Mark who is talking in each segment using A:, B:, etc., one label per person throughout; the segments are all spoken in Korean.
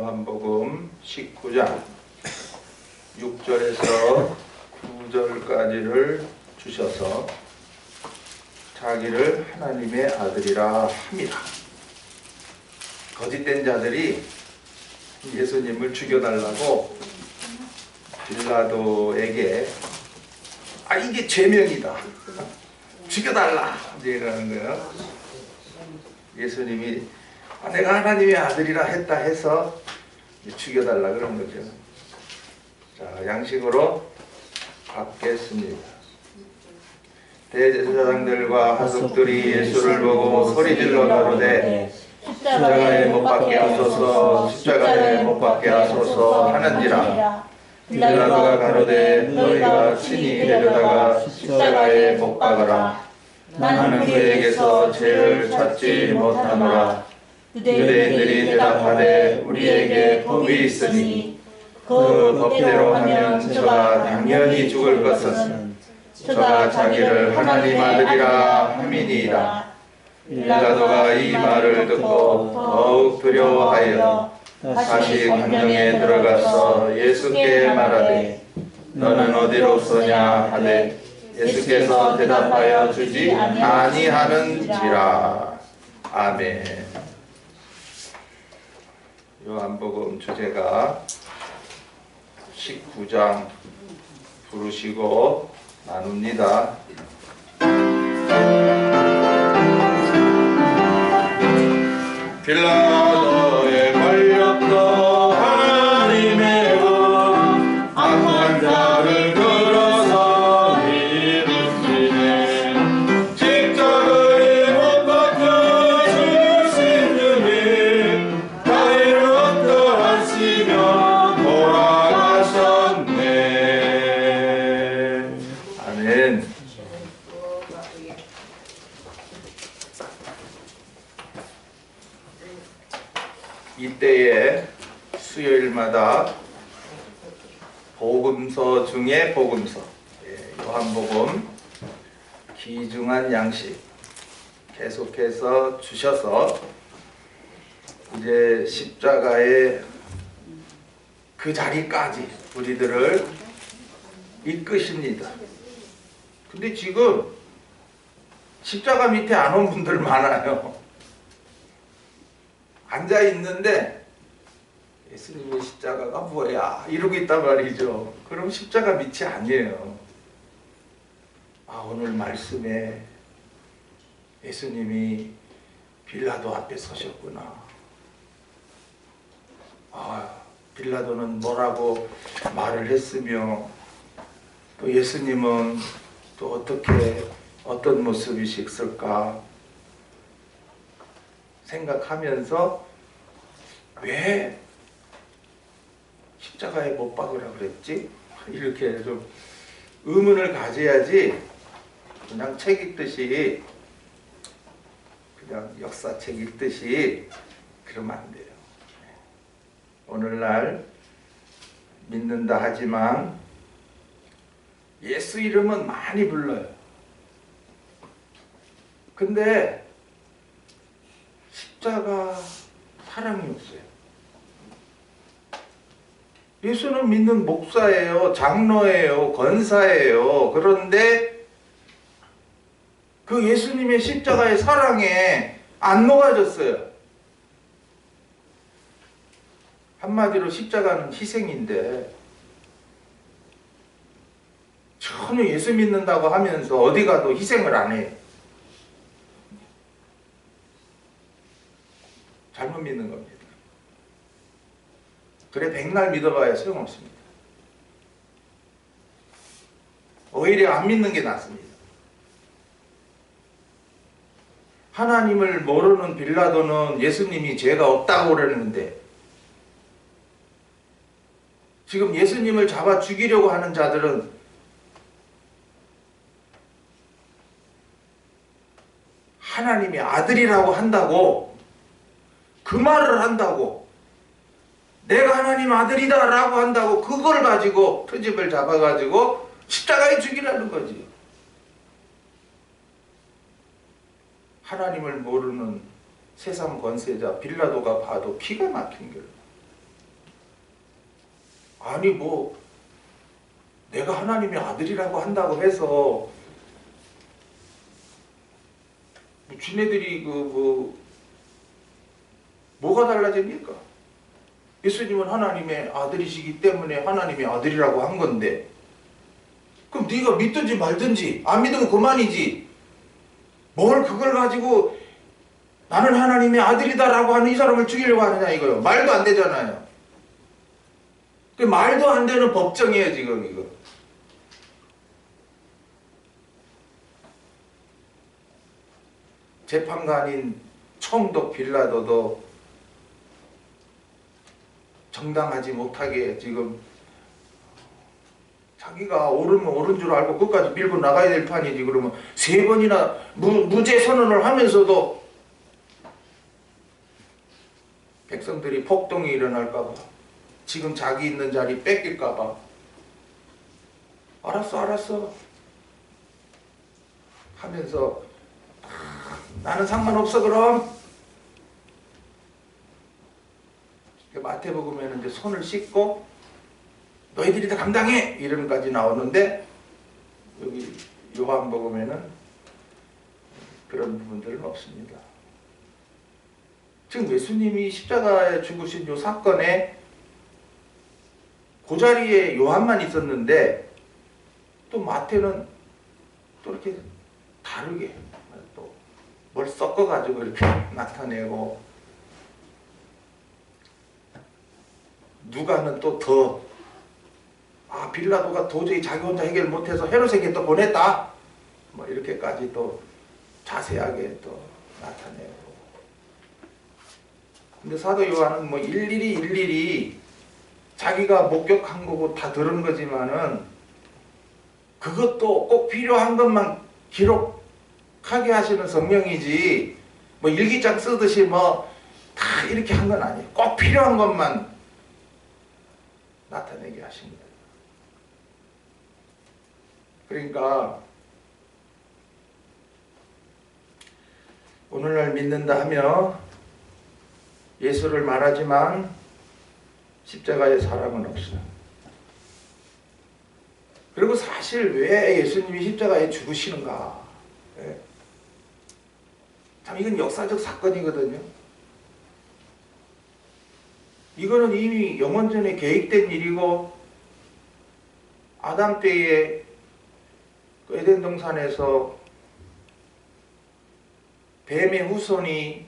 A: 요한복음 19장 6절에서 9절까지를 주셔서 자기를 하나님의 아들이라 함이라. 거짓된 자들이 예수님을 죽여달라고 빌라도에게 이게 죄명이다, 죽여달라 이제 이러는 거예요. 예수님이 내가 하나님의 아들이라 했다 해서 죽여달라 그런 거죠. 자, 양식으로 받겠습니다. 대제사장들과 하석들이 예수를 보고 소리질러 가로되 십자가에 못 박게 하소서, 십자가에 못 박게 하소서 하는지라. 빌라도가 가로되 너희가 친히 데려다가 십자가에 못 박아라. 나는 그에게서 죄를 찾지 못하노라. 유대인들이 대답하되 우리에게 법이 있으니 그 법대로 하면 저가 당연히 죽을 것은 저가 자기를 하나님 아들이라 함이니이다. 빌라도가 이 말을 듣고 더욱 두려워하여 다시 관정에 들어가서 예수께 말하되 너는 어디로 쏘냐 하되 예수께서 대답하여 주지 아니하는지라. 아멘. 요한복음 주제가 19장 부르시고 나눕니다. 빌라도에 걸렸던 하나님의 은 악한 자를 들어서 이루시네. 십자가에 못 박혀 죽으시느니 나를 어떠하시며 돌아가셨네. 아멘. 이때에 수요일마다 복음서 중에 복음서, 요한복음 귀중한 양식 계속해서 주셔서 이제 십자가의 그 자리까지 우리들을 이끄십니다. 근데 지금 십자가 밑에 안 온 분들 많아요. 앉아 있는데 예수님의 십자가가 뭐야 이러고 있단 말이죠. 그럼 십자가 밑이 아니에요. 오늘 말씀에 예수님이 빌라도 앞에 서셨구나. 빌라도는 뭐라고 말을 했으며 또 예수님은 또 어떻게 어떤 모습이실까 생각하면서 왜 십자가에 못 박으라 그랬지? 이렇게 좀 의문을 가져야지 그냥 책 읽듯이 그냥 역사책 읽듯이 그러면 안 돼요. 오늘날 믿는다 하지만 예수 이름은 많이 불러요. 근데 십자가 사랑이 없어요. 예수는 믿는 목사예요, 장로예요, 권사예요. 그런데 그 예수님의 십자가의 사랑에 안 녹아졌어요. 한마디로 십자가는 희생인데 전혀 예수 믿는다고 하면서 어디 가도 희생을 안 해요. 잘못 믿는 겁니다. 그래 백날 믿어봐야 소용없습니다. 오히려 안 믿는 게 낫습니다. 하나님을 모르는 빌라도는 예수님이 죄가 없다고 그러는데 지금 예수님을 잡아 죽이려고 하는 자들은 하나님이 아들이라고 한다고 그 말을 한다고 내가 하나님 아들이다 라고 한다고 그걸 가지고 트집을 잡아가지고 십자가에 죽이라는 거지. 하나님을 모르는 세상 권세자 빌라도가 봐도 기가 막힌 거예요. 아니 뭐 내가 하나님의 아들이라고 한다고 해서 뭐 지네들이 뭐가 달라집니까? 예수님은 하나님의 아들이시기 때문에 하나님의 아들이라고 한 건데, 그럼 네가 믿든지 말든지 안 믿으면 그만이지. 뭘 그걸 가지고 나는 하나님의 아들이다라고 하는 이 사람을 죽이려고 하느냐 이거요. 말도 안 되잖아요. 그 말도 안 되는 법정이에요 지금 이거. 재판관인 총독 빌라도도 정당하지 못하게 지금 자기가 옳으면 옳은 줄 알고 끝까지 밀고 나가야 될 판이지. 그러면 3번이나 무죄 선언을 하면서도 백성들이 폭동이 일어날까봐, 지금 자기 있는 자리 뺏길까봐 알았어 하면서 나는 상관없어 그럼. 마태복음에는 이제 손을 씻고 너희들이 다 감당해 이름까지 나오는데, 여기 요한복음에는 그런 부분들은 없습니다. 지금 예수님이 십자가에 죽으신 요 사건에 그 자리에 요한만 있었는데, 또 마태는 또 이렇게 다르게 또 뭘 섞어가지고 이렇게 나타내고, 누가는 또 더 빌라도가 도저히 자기 혼자 해결 못해서 헤롯에게 또 보냈다 뭐 이렇게까지 또 자세하게 또 나타내고. 근데 사도 요한은 뭐 일일이 자기가 목격한 거고 다 들은 거지만은 그것도 꼭 필요한 것만 기록하게 하시는 성령이지, 뭐 일기장 쓰듯이 뭐 다 이렇게 한 건 아니에요. 꼭 필요한 것만 나타내게 하십니다. 그러니까 오늘날 믿는다 하며 예수를 말하지만 십자가의 사랑은 없어요. 그리고 사실 왜 예수님이 십자가에 죽으시는가? 참 이건 역사적 사건이거든요. 이거는 이미 영원전에 계획된 일이고, 아담 때에 그 에덴 동산에서 뱀의 후손이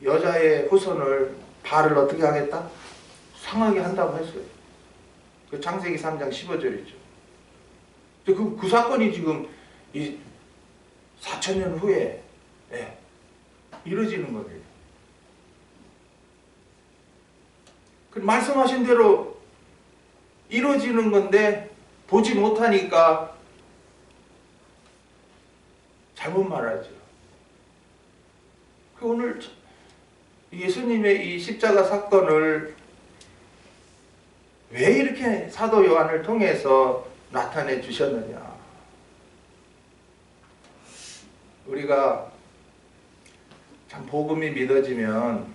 A: 여자의 후손을 발을 어떻게 하겠다? 상하게 한다고 했어요. 그 창세기 3장 15절이죠. 그 사건이 지금 이 4,000년 후에 이루어지는 거예요. 그 말씀하신 대로 이루어지는 건데 보지 못하니까 잘못 말하죠. 그 오늘 예수님의 이 십자가 사건을 왜 이렇게 사도 요한을 통해서 나타내 주셨느냐. 우리가 참 복음이 믿어지면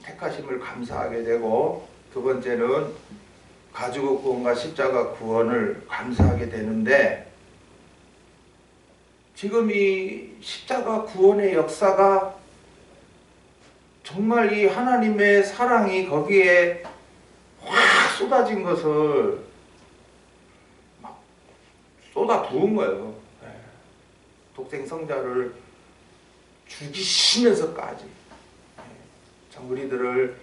A: 택하심을 감사하게 되고, 두 번째는 가죽의 구원과 십자가 구원을 감사하게 되는데, 지금 이 십자가 구원의 역사가 정말 이 하나님의 사랑이 거기에 확 쏟아진 것을 막 쏟아 부은 거예요. 독생 성자를 죽이시면서까지 우리들을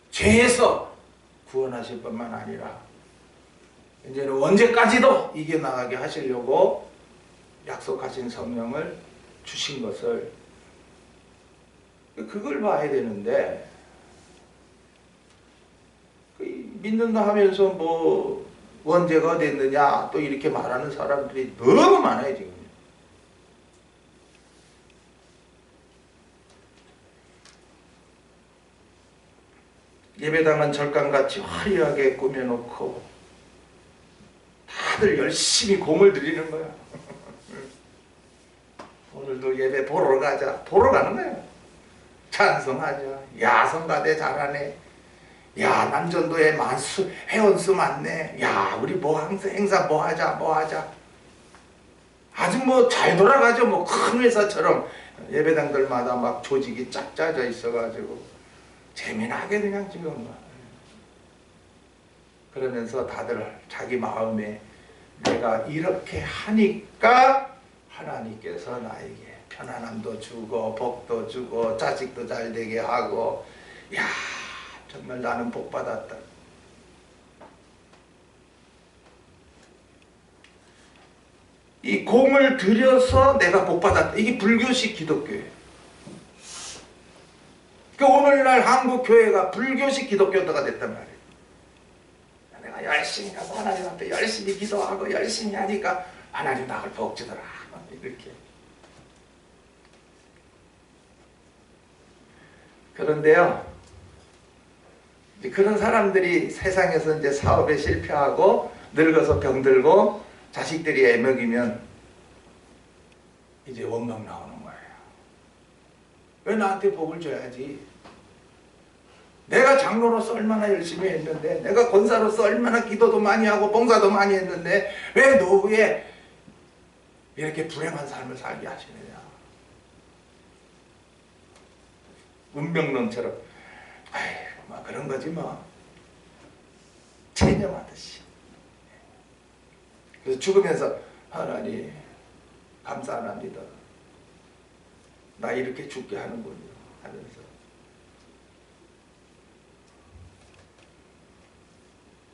A: 죄에서 구원하실 뿐만 아니라 이제는 언제까지도 이겨나가게 하시려고 약속하신 성령을 주신 것을, 그걸 봐야 되는데, 믿는다 하면서 뭐 언제가 됐느냐 또 이렇게 말하는 사람들이 너무 많아요 지금. 예배당은 절간같이 화려하게 꾸며놓고 다들 열심히 공을 들이는 거야. 오늘도 예배 보러 가자. 보러 가는 거야. 찬송하자. 야성가대 잘하네. 야, 남전도에 회원수 많네. 야, 우리 뭐 항상 행사 뭐 하자. 아주 뭐 잘 돌아가죠. 뭐 큰 회사처럼 예배당들마다 막 조직이 쫙 짜져 있어가지고 재미나게 그냥 지금 막. 그러면서 다들 자기 마음에 내가 이렇게 하니까 하나님께서 나에게 편안함도 주고 복도 주고 자식도 잘 되게 하고, 야, 정말 나는 복 받았다. 이 공을 들여서 내가 복 받았다. 이게 불교식 기독교예요. 그러니까 오늘날 한국 교회가 불교식 기독교가 됐단 말이에요. 내가 열심히 가서 하나님 앞에 열심히 기도하고 열심히 하니까 하나님 나를 복 주더라. 이렇게. 그런데요, 그런 사람들이 세상에서 이제 사업에 실패하고 늙어서 병들고 자식들이 애먹이면 이제 원망 나오는 거예요. 왜 나한테 복을 줘야지? 내가 장로로서 얼마나 열심히 했는데, 내가 권사로서 얼마나 기도도 많이 하고 봉사도 많이 했는데 왜 노후에 이렇게 불행한 삶을 살게 하시느냐. 운명론처럼 아이고 뭐 그런 거지 뭐. 체념하듯이. 그래서 죽으면서 하나님 감사 안 합니다. 나 이렇게 죽게 하는군요 하면서.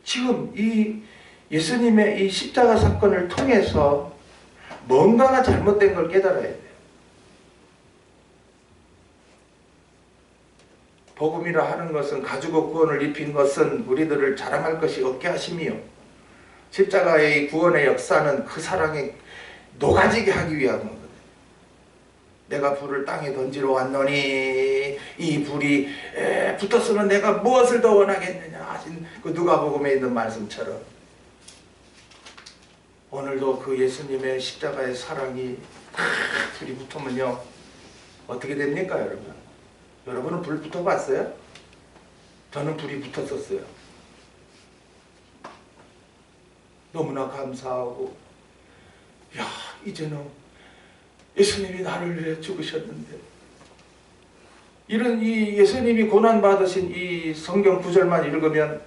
A: 지금 이 예수님의 이 십자가 사건을 통해서 뭔가가 잘못된 걸 깨달아야 돼요. 복음이라 하는 것은 가지고 구원을 입힌 것은 우리들을 자랑할 것이 없게 하심이요, 십자가의 구원의 역사는 그 사랑에 녹아지게 하기 위한 거거든요. 내가 불을 땅에 던지러 왔노니 이 불이 붙었으면 내가 무엇을 더 원하겠느냐 하신 그 누가복음에 있는 말씀처럼 오늘도 그 예수님의 십자가의 사랑이 다 불이 붙으면요 어떻게 됩니까 여러분? 여러분은 불 붙어봤어요? 저는 불이 붙었었어요. 너무나 감사하고, 야, 이제는 예수님이 나를 위해 죽으셨는데, 이런 이 예수님이 고난받으신 이 성경 구절만 읽으면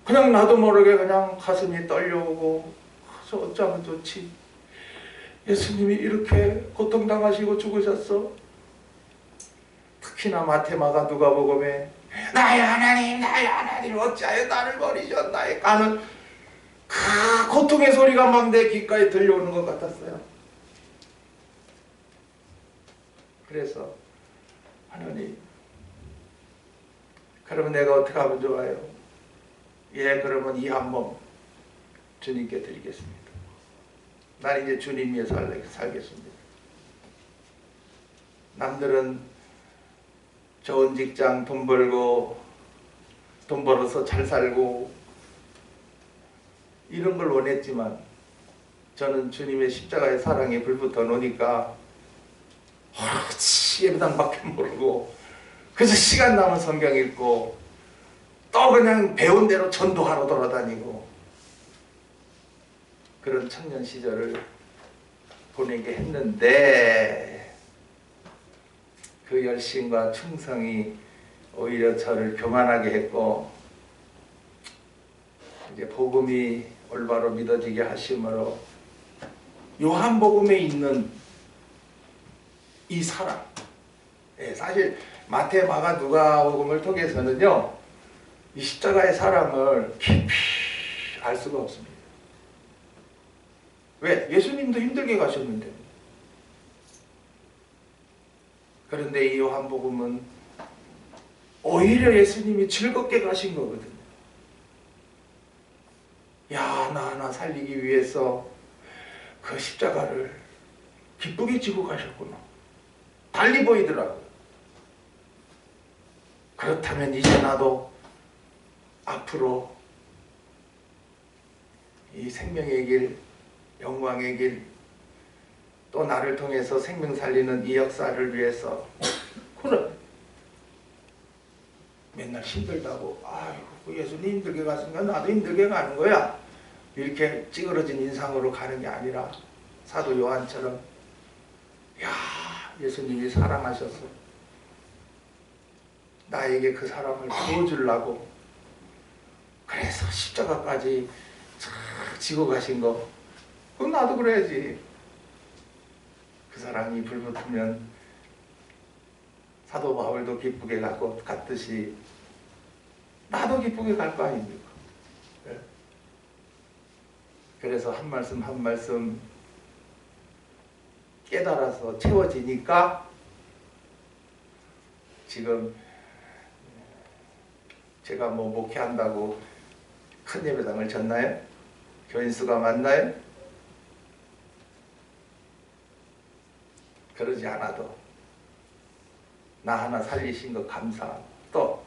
A: 그냥 나도 모르게 그냥 가슴이 떨려오고, 저 어쩌면 좋지. 예수님이 이렇게 고통당하시고 죽으셨어. 특히나 마태마가 누가복음에 나의 하나님 어찌하여 나를 버리셨나에 가는 그 고통의 소리가 막 내 귓가에 들려오는 것 같았어요. 그래서 하나님, 그러면 내가 어떻게 하면 좋아요? 예, 그러면 이 한 몸 주님께 드리겠습니다. 난 이제 주님 위해 살겠습니다. 남들은 좋은 직장, 돈 벌고 돈 벌어서 잘 살고 이런 걸 원했지만 저는 주님의 십자가의 사랑에 불붙어 놓으니까 예배당밖에 모르고 그래서 시간 남은 성경 읽고 또 그냥 배운 대로 전도하러 돌아다니고 그런 청년 시절을 보내게 했는데 그 열심과 충성이 오히려 저를 교만하게 했고 이제 복음이 올바로 믿어지게 하심으로 요한복음에 있는 이 사랑, 사실 마태, 마가, 누가복음을 통해서는요 이 십자가의 사랑을 깊이 알 수가 없습니다. 왜? 예수님도 힘들게 가셨는데. 그런데 이 요한복음은 오히려 예수님이 즐겁게 가신 거거든요. 야, 나 하나 살리기 위해서 그 십자가를 기쁘게 지고 가셨구나. 달리 보이더라고요. 그렇다면 이제 나도 앞으로 이 생명의 길, 영광의 길, 또 나를 통해서 생명 살리는 이 역사를 위해서 그래, 맨날 힘들다고, 아이고 그 예수님 힘들게 갔으니까 나도 힘들게 가는 거야, 이렇게 찌그러진 인상으로 가는 게 아니라 사도 요한처럼, 야, 예수님이 사랑하셔서 나에게 그 사랑을 부어주려고 그래서 십자가까지 지고 가신 거, 그럼 나도 그래야지. 그 사랑이 불붙으면 사도 바울도 기쁘게 갔듯이 나도 기쁘게 갈 거 아닙니까? 그래서 한 말씀 한 말씀 깨달아서 채워지니까 지금 제가 뭐 목회한다고 큰 예배당을 졌나요? 교인 수가 많나요? 그러지 않아도 나 하나 살리신 거 감사하고, 또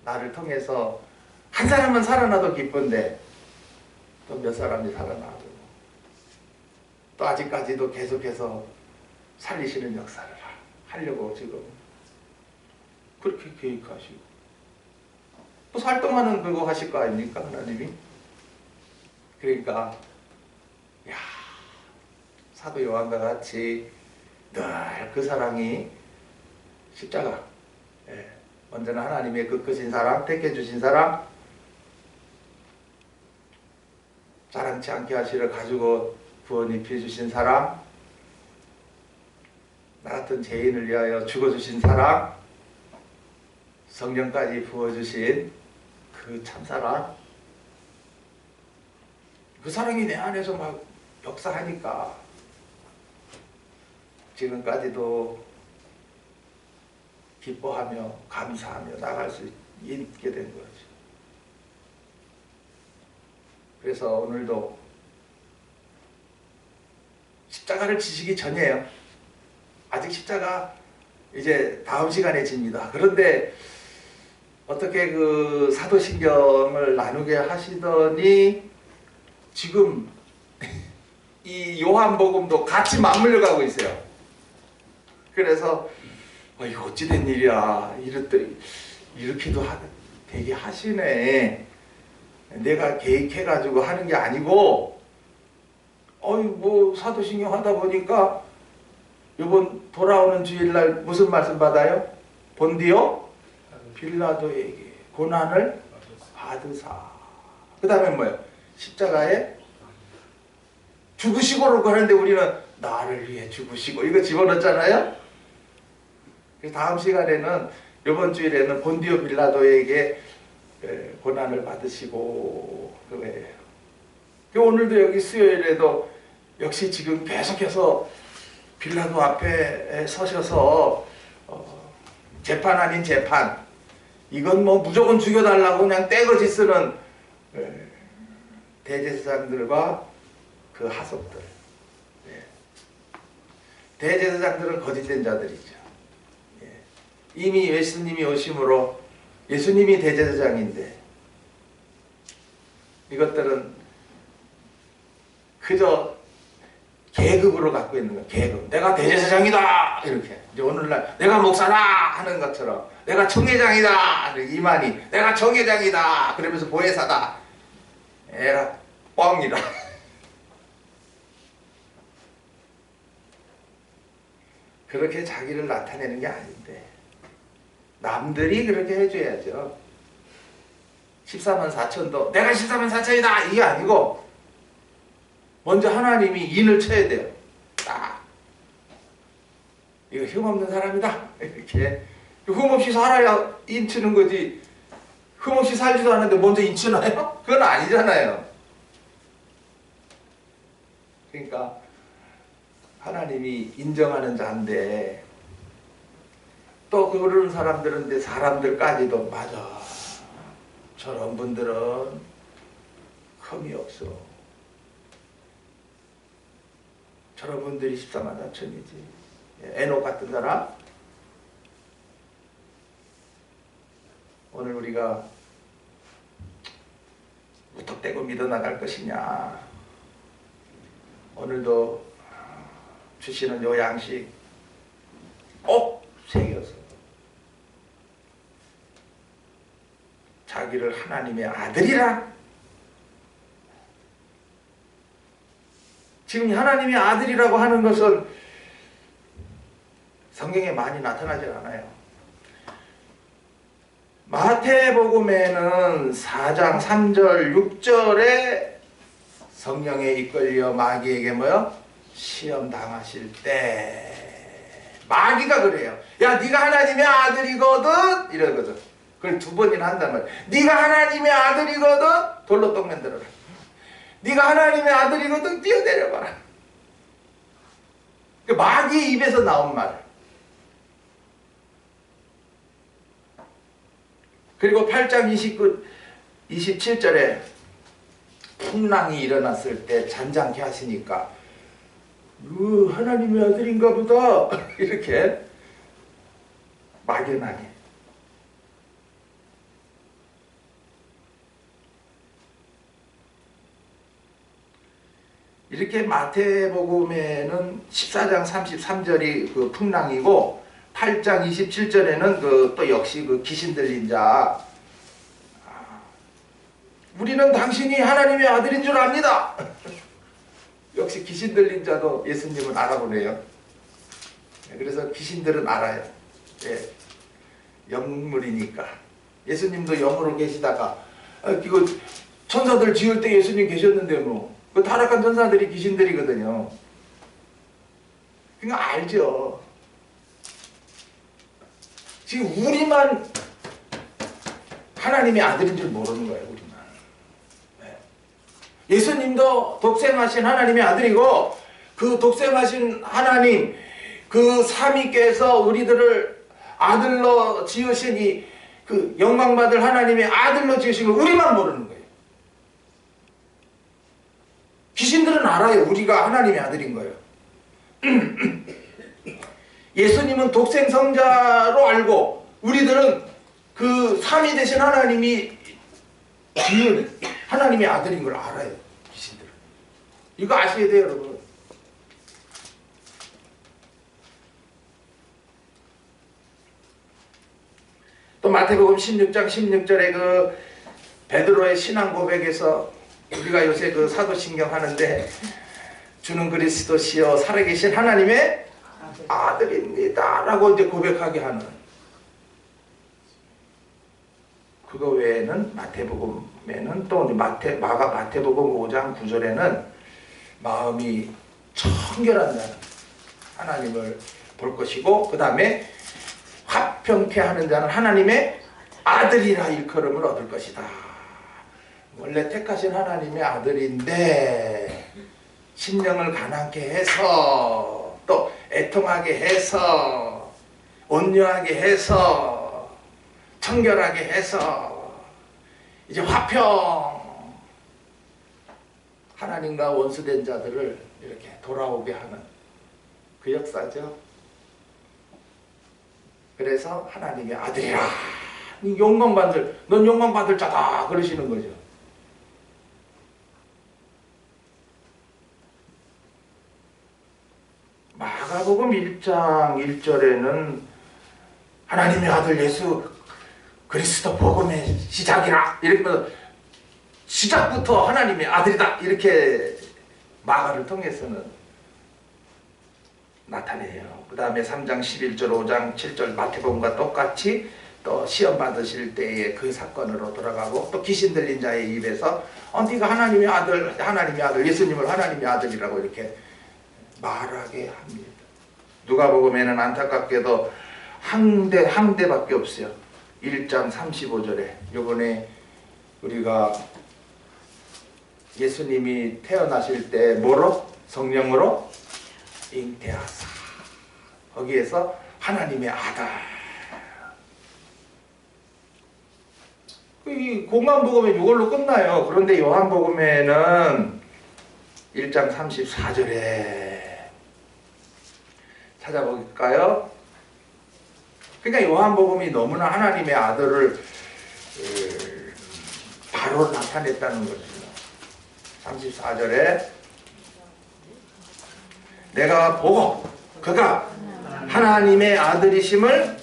A: 나를 통해서 한 사람은 살아나도 기쁜데 또 몇 사람이 살아나고, 또 아직까지도 계속해서 살리시는 역사를 하려고 지금 그렇게 계획하시고, 또 살동하는 그거 하실 거 아닙니까, 하나님이? 그러니까 야, 사도 요한과 같이 늘 그 사랑이 십자가, 언제나 하나님의 그 크신 사랑, 택해주신 사랑, 자랑치 않게 하시를 가지고 부어 입혀주신 사랑, 나 같은 죄인을 위하여 죽어주신 사랑, 성령까지 부어주신 그 참사랑, 그 사랑이 내 안에서 막 역사하니까 지금까지도 기뻐하며 감사하며 나갈 수 있게 된 거죠. 그래서 오늘도 십자가를 지시기 전이에요. 아직 십자가 이제 다음 시간에 집니다. 그런데 어떻게 그 사도신경을 나누게 하시더니 지금 이 요한복음도 같이 맞물려 가고 있어요. 그래서 이거 어찌된 일이야, 이렇게도 되게 하시네. 내가 계획해가지고 하는 게 아니고, 뭐 사도신경 하다 보니까 이번 돌아오는 주일날 무슨 말씀 받아요? 본디오 빌라도에게 고난을 받으사. 그 다음에 뭐예요? 십자가에 죽으시고를 하는데 우리는 나를 위해 죽으시고 이거 집어넣었잖아요. 그래서 다음 시간에는, 이번 주일에는 본디오 빌라도에게 고난을 받으시고 그거예요. 오늘도 여기 수요일에도 역시 지금 계속해서 빌라도 앞에 서셔서 재판 아닌 재판, 이건 뭐 무조건 죽여달라고 그냥 떼거지 쓰는 대제사장들과 그 하속들. 대제사장들은 거짓된 자들이죠. 이미 예수님이 오심으로 예수님이 대제사장인데 이것들은 그저 계급으로 갖고 있는 거예요. 계급. 내가 대제사장이다 이렇게. 이제 오늘날 내가 목사다 하는 것처럼, 내가 청회장이다 이만희, 내가 청회장이다 그러면서 보혜사다. 에라 뻥이다. 그렇게 자기를 나타내는 게 아닌데 남들이 그렇게 해줘야죠. 14만 4천도 내가 14만 4천이다 이게 아니고 먼저 하나님이 인을 쳐야 돼요. 딱 이거 흠없는 사람이다 이렇게. 흠없이 살아야 인 치는 거지, 흠없이 살지도 않는데 먼저 인 치나요? 그건 아니잖아요. 그러니까 하나님이 인정하는 자인데, 또 그러는 사람들은 사람들까지도 맞아, 저런 분들은 흠이 없어, 저런 분들이 14만 4천이지. 에녹 같은 사람, 오늘 우리가 무턱대고 믿어나갈 것이냐. 오늘도 주시는 요 양식 꼭 새겨서 자기를 하나님의 아들이라. 지금 하나님의 아들이라고 하는 것은 성경에 많이 나타나지 않아요. 마태복음에는 4장 3절 6절에 성령에 이끌려 마귀에게 뭐요? 시험 당하실 때 마귀가 그래요. 야, 네가 하나님의 아들이거든 이러거든. 그걸 2번이나 한단 말이야. 네가 하나님의 아들이거든 돌로 떡 만들어라. 네가 하나님의 아들이거든 뛰어내려봐라. 그 마귀의 입에서 나온 말. 그리고 8장 27절에 풍랑이 일어났을 때 잔잔케 하시니까 하나님의 아들인가 보다 이렇게 막연하게. 이렇게 마태복음에는 14장 33절이 그 풍랑이고 8장 27절에는 또 역시 그 귀신 들린 자. 우리는 당신이 하나님의 아들인 줄 압니다. 역시 귀신 들린 자도 예수님은 알아보네요. 그래서 귀신들은 알아요. 예. 영물이니까. 예수님도 영으로 계시다가 이거 천사들 지을 때 예수님 계셨는데 뭐 그 타락한 천사들이 귀신들이거든요. 그러니까 알죠. 지금 우리만 하나님의 아들인 줄 모르는 거예요. 우리만. 네. 예수님도 독생하신 하나님의 아들이고 그 독생하신 하나님 그 삼위께서 우리들을 아들로 지으신 이 그 영광받을 하나님의 아들로 지으신 걸 우리만 모르는 거예요. 귀신들은 알아요. 우리가 하나님의 아들인 거예요. 예수님은 독생성자로 알고 우리들은 그 삼위 되신 하나님이 지은 하나님의 아들인 걸 알아요. 귀신들은. 이거 아셔야 돼요, 여러분. 또 마태복음 16장 16절에 그 베드로의 신앙 고백에서 우리가 요새 그 사도신경 하는데 주는 그리스도시요 살아계신 하나님의 아들입니다 라고 이제 고백하게 하는 그거 외에는 마태복음에는 또 마태복음 5장 9절에는 마음이 청결한 자는 하나님을 볼 것이고 그 다음에 화평케 하는 자는 하나님의 아들이라 일컬음을 얻을 것이다. 원래 택하신 하나님의 아들인데 심령을 가난케 해서 또 애통하게 해서 온유하게 해서 청결하게 해서 이제 화평 하나님과 원수된 자들을 이렇게 돌아오게 하는 그 역사죠. 그래서 하나님의 아들이라 넌 영광받을 자다 그러시는 거죠. 마가복음 1장 1절에는 하나님의 아들 예수 그리스도 복음의 시작이라 이러면서 시작부터 하나님의 아들이다 이렇게 마가를 통해서는 나타내요. 그 다음에 3장 11절 5장 7절 마태복음과 똑같이 또 시험 받으실 때의 그 사건으로 돌아가고 또 귀신 들린 자의 입에서 네가 하나님의 아들 예수님을 하나님의 아들이라고 이렇게 말하게 합니다. 누가복음에는 안타깝게도 항대밖에 없어요. 1장 35절에 요번에 우리가 예수님이 태어나실 때 뭐로? 성령으로 잉태하사 거기에서 하나님의 아들 이 공관복음은 이걸로 끝나요. 그런데 요한복음에는 1장 34절에 찾아볼까요? 그러니까 요한복음이 너무나 하나님의 아들을 바로 나타냈다는 거죠. 34절에 내가 보고 그가 하나님의 아들이심을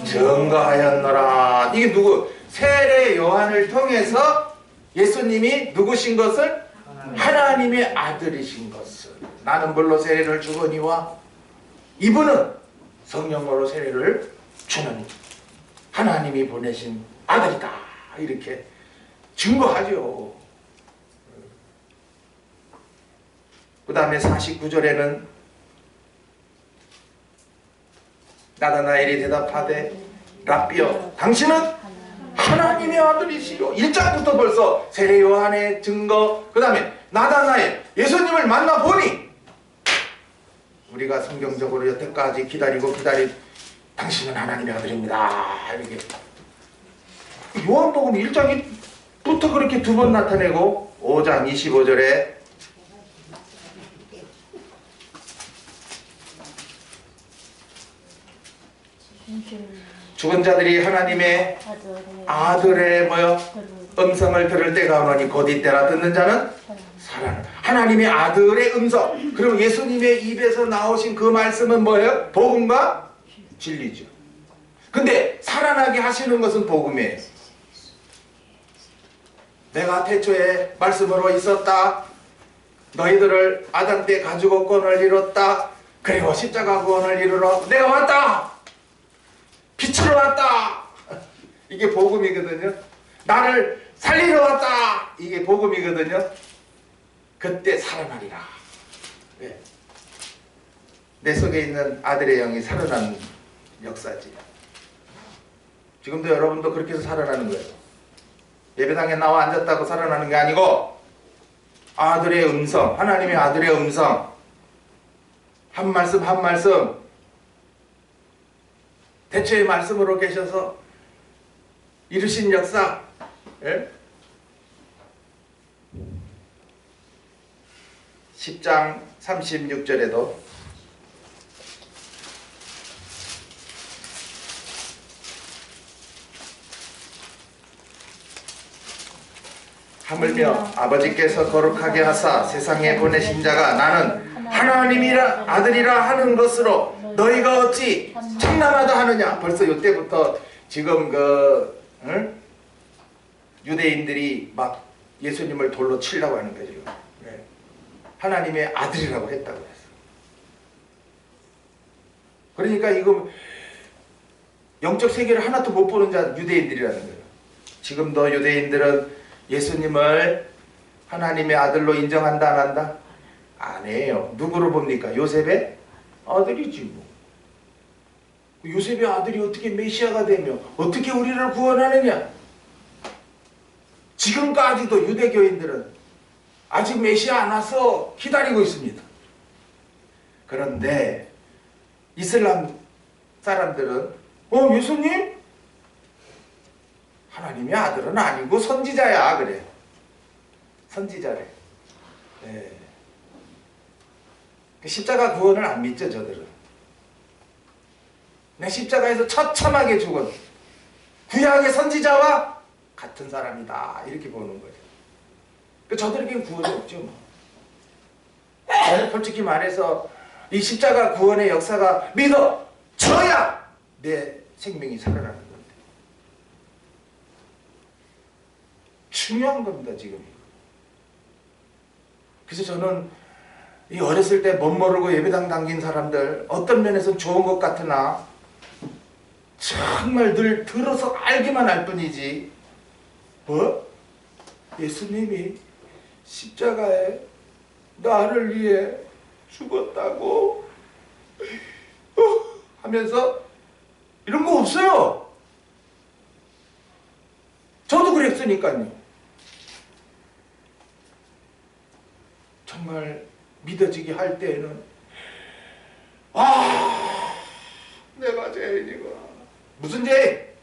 A: 증거하였노라. 이게 누구? 세례 요한을 통해서 예수님이 누구신 것을? 하나님의 아들이신 것을. 나는 물로 세례를 주거니와 이분은 성령으로 세례를 주는 하나님이 보내신 아들이다. 이렇게 증거하죠. 그 다음에 49절에는 나다나엘이 대답하되 랍비여 당신은 하나님의 아들이시요. 1장부터 벌써 세례 요한의 증거, 그 다음에 나다나엘 예수님을 만나보니 우리가 성경적으로 여태까지 기다린 당신은 하나님의 아들입니다. 이렇게 요한복음 1장부터 그렇게 두 번 나타내고 5장 25절에 죽은 자들이 하나님의 아들의 음성을 들을 때가 오노니 곧 이때라. 듣는 자는 살아나. 하나님의 아들의 음성. 그럼 예수님의 입에서 나오신 그 말씀은 뭐예요? 복음과 진리죠. 근데 살아나게 하시는 것은 복음이에요. 내가 태초에 말씀으로 있었다. 너희들을 아담 때 가지고 권을 이뤘다. 그리고 십자가 구원을 이루러 내가 왔다. 빛으로 왔다. 이게 복음이거든요. 나를 살리러 왔다. 이게 복음이거든요. 그때 살아나리라. 네. 내 속에 있는 아들의 영이 살아나는 역사지. 지금도 여러분도 그렇게 해서 살아나는 거예요. 예배당에 나와 앉았다고 살아나는 게 아니고 아들의 음성, 하나님의 아들의 음성, 한 말씀 한 말씀, 대초의 말씀으로 계셔서 이루신 역사. 예? 10장 36절에도 하물며 아버지께서 거룩하게 하사 세상에 보내신 자가 나는 하나님이라 아들이라 하는 것으로 너희가 어찌 청남하다 하느냐. 벌써 이때부터 지금 유대인들이 막 예수님을 돌로 치려고 하는 거죠. 네. 하나님의 아들이라고 했다고 했어. 그러니까 이거 영적 세계를 하나도 못 보는 자 유대인들이라는 거예요. 지금도 유대인들은 예수님을 하나님의 아들로 인정한다 안 한다? 안 해요. 누구로 봅니까? 요셉의 아들이지 뭐. 요셉의 아들이 어떻게 메시아가 되며 어떻게 우리를 구원하느냐? 지금까지도 유대교인들은 아직 메시아 안 와서 기다리고 있습니다. 그런데 이슬람 사람들은 예수님? 하나님의 아들은 아니고 선지자야 그래. 선지자래. 네. 십자가 구원을 안 믿죠 저들은. 내 십자가에서 처참하게 죽은 구약의 선지자와 같은 사람이다 이렇게 보는 거예요. 저들에게는 구원이 없죠 뭐. 솔직히 말해서 이 십자가 구원의 역사가 믿어져야 내 생명이 살아나는 건데 중요한 겁니다 지금. 그래서 저는 이 어렸을 때 못 모르고 예배당 당긴 사람들 어떤 면에서는 좋은 것 같으나 정말 늘 들어서 알기만 할 뿐이지 예수님이 십자가에 나를 위해 죽었다고 하면서 이런 거 없어요. 저도 그랬으니까요. 정말 믿어지게 할 때에는 내가 죄인이구나. 무슨 죄?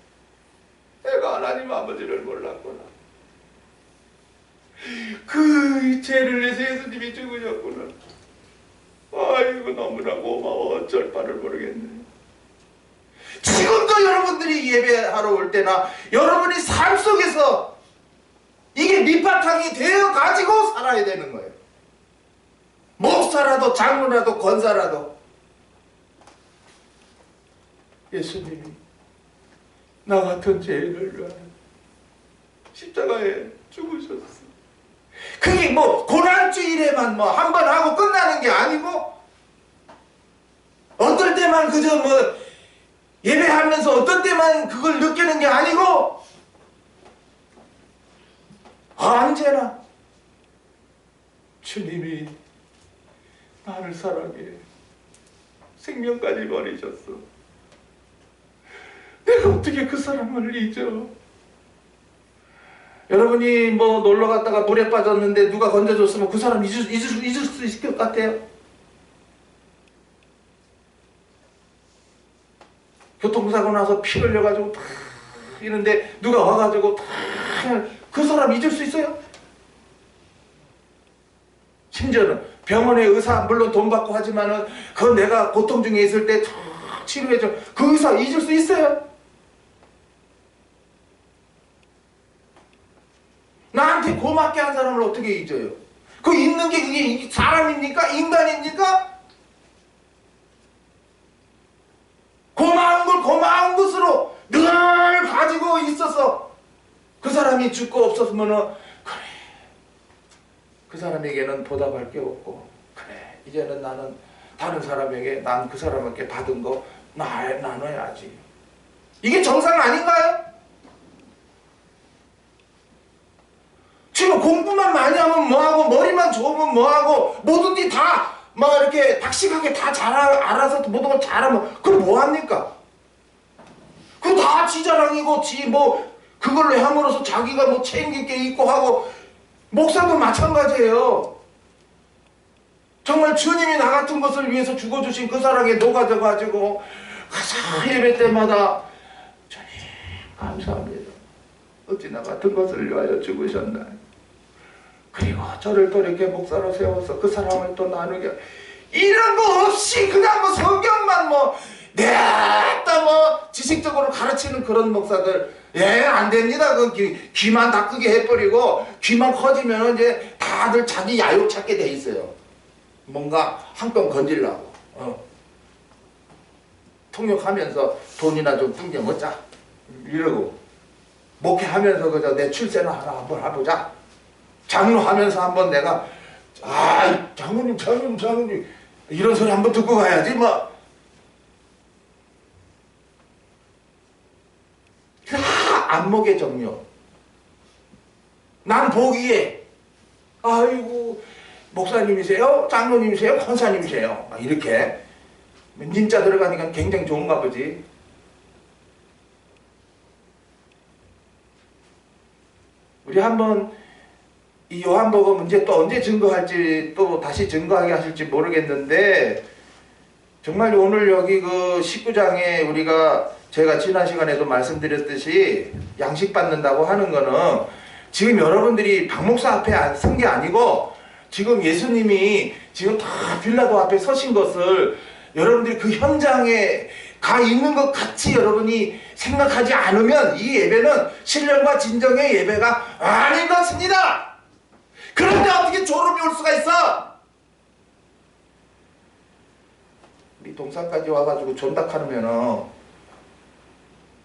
A: 내가 하나님 아버지를 몰랐구나. 그 죄를 위해서 예수님이 죽으셨구나. 아이고 너무나 고마워. 어쩔 바를 모르겠네. 지금도 여러분들이 예배하러 올 때나 여러분이 삶 속에서 이게 밑바탕이 되어 가지고 살아야 되는 거예요. 목사라도 장로라도 권사라도 예수님이 나 같은 죄인을 위하여 십자가에 죽으셨어. 그게 뭐 고난주일에만 뭐 한 번 하고 끝나는 게 아니고, 어떨 때만 그저 뭐 예배하면서 어떤 때만 그걸 느끼는 게 아니고, 언제나 주님이 나를 사랑해 생명까지 버리셨어. 내가 어떻게 그 사랑을 잊어? 여러분이 뭐 놀러 갔다가 물에 빠졌는데 누가 건져줬으면 그 사람 잊을 수 있을 것 같아요? 교통사고 나서 피 흘려가지고 다 이런데 누가 와가지고 다 그 사람 잊을 수 있어요? 심지어는 병원의 의사, 물론 돈 받고 하지만은 그 내가 고통 중에 있을 때 치료해줘, 그 의사 잊을 수 있어요? 나한테 고맙게 한 사람을 어떻게 잊어요? 그 잊는 게 그게 사람입니까? 인간입니까? 고마운 걸 고마운 것으로 늘 가지고 있어서 그 사람이 죽고 없었으면은, 그래, 그 사람에게는 보답할 게 없고, 그래, 이제는 나는 다른 사람에게, 난 그 사람에게 받은 거 나눠야지. 이게 정상 아닌가요? 지금 공부만 많이 하면 뭐하고, 머리만 좋으면 뭐하고, 뭐든지 다 막 이렇게 박식하게 다 알아서 모든 걸 잘하면 그럼 뭐합니까? 그거 다 지 자랑이고, 지 뭐 그걸로 함으로써 자기가 뭐 책임질 게 있고 하고. 목사도 마찬가지예요. 정말 주님이 나 같은 것을 위해서 죽어주신 그 사랑에 녹아져가지고 가사 예배 때마다 주님 감사합니다. 어찌 나 같은 것을 위하여 죽으셨나. 그리고 저를 또 이렇게 목사로 세워서 그 사랑을 또 나누게, 이런 거 없이 그냥 뭐 성경만 뭐 내다 뭐 지식적으로 가르치는 그런 목사들, 예, 안 됩니다. 그 귀만 다 크게 해버리고, 귀만 커지면 이제 다들 자기 야욕 찾게 돼 있어요. 뭔가 한 건 건질라고. 통역하면서 돈이나 좀 뚱겨 먹자 이러고, 목회하면서 그저 내 출세나 하나 한번 해보자. 장로하면서 한번 내가 장로님 이런 소리 한번 듣고 가야지 뭐. 안목의 정욕. 난 보기에 아이고 목사님이세요? 장로님이세요? 권사님이세요? 이렇게 님자 들어가니까 굉장히 좋은가 보지. 우리 한번 이 요한복음 이제 또 언제 증거할지, 또 다시 증거하게 하실지 모르겠는데, 정말 오늘 여기 그 19장에 우리가, 제가 지난 시간에도 말씀드렸듯이 양식 받는다고 하는 거는 지금 여러분들이 박 목사 앞에 선 게 아니고, 지금 예수님이 지금 다 빌라도 앞에 서신 것을 여러분들이 그 현장에 가 있는 것 같이 여러분이 생각하지 않으면 이 예배는 신령과 진정의 예배가 아닌 것입니다. 그런데 어떻게 졸음이 올 수가 있어? 우리 동산까지 와가지고 존닥하면은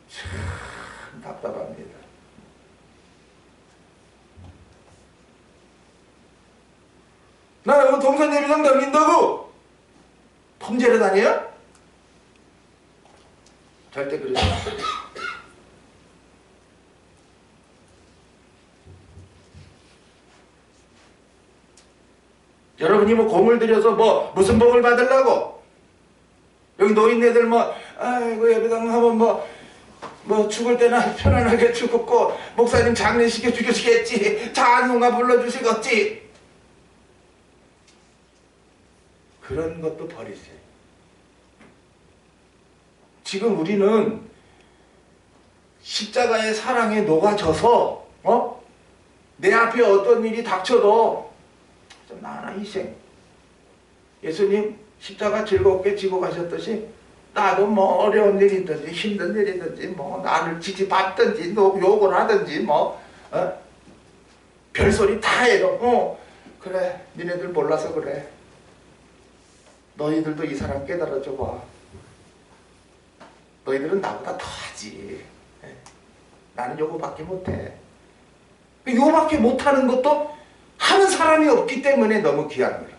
A: 참 답답합니다. 나는 동산 예배당 다닌다고 범죄를 다녀요? 절대 그러지 않아요. 여러분이 뭐 공을 들여서 뭐 무슨 복을 받으려고? 여기 노인네들 뭐 아이고 예배당 하면 뭐 죽을 때나 편안하게 죽었고 목사님 장례시켜 주시겠지, 찬송가 불러주시겠지. 그런 것도 버리세요. 지금 우리는 십자가의 사랑에 녹아져서 내 앞에 어떤 일이 닥쳐도 좀 나나 희생. 예수님 십자가 즐겁게 지고 가셨듯이 나도 뭐 어려운 일이든지 힘든 일이든지 뭐 나를 지지받든지 욕을 하든지 뭐 별소리 다 해도 그래 니네들 몰라서 그래. 너희들도 이 사람 깨달아줘 봐. 너희들은 나보다 더 하지. 나는 요거밖에 못해. 요거밖에 못하는 것도 하는 사람이 없기 때문에 너무 귀한 거예요.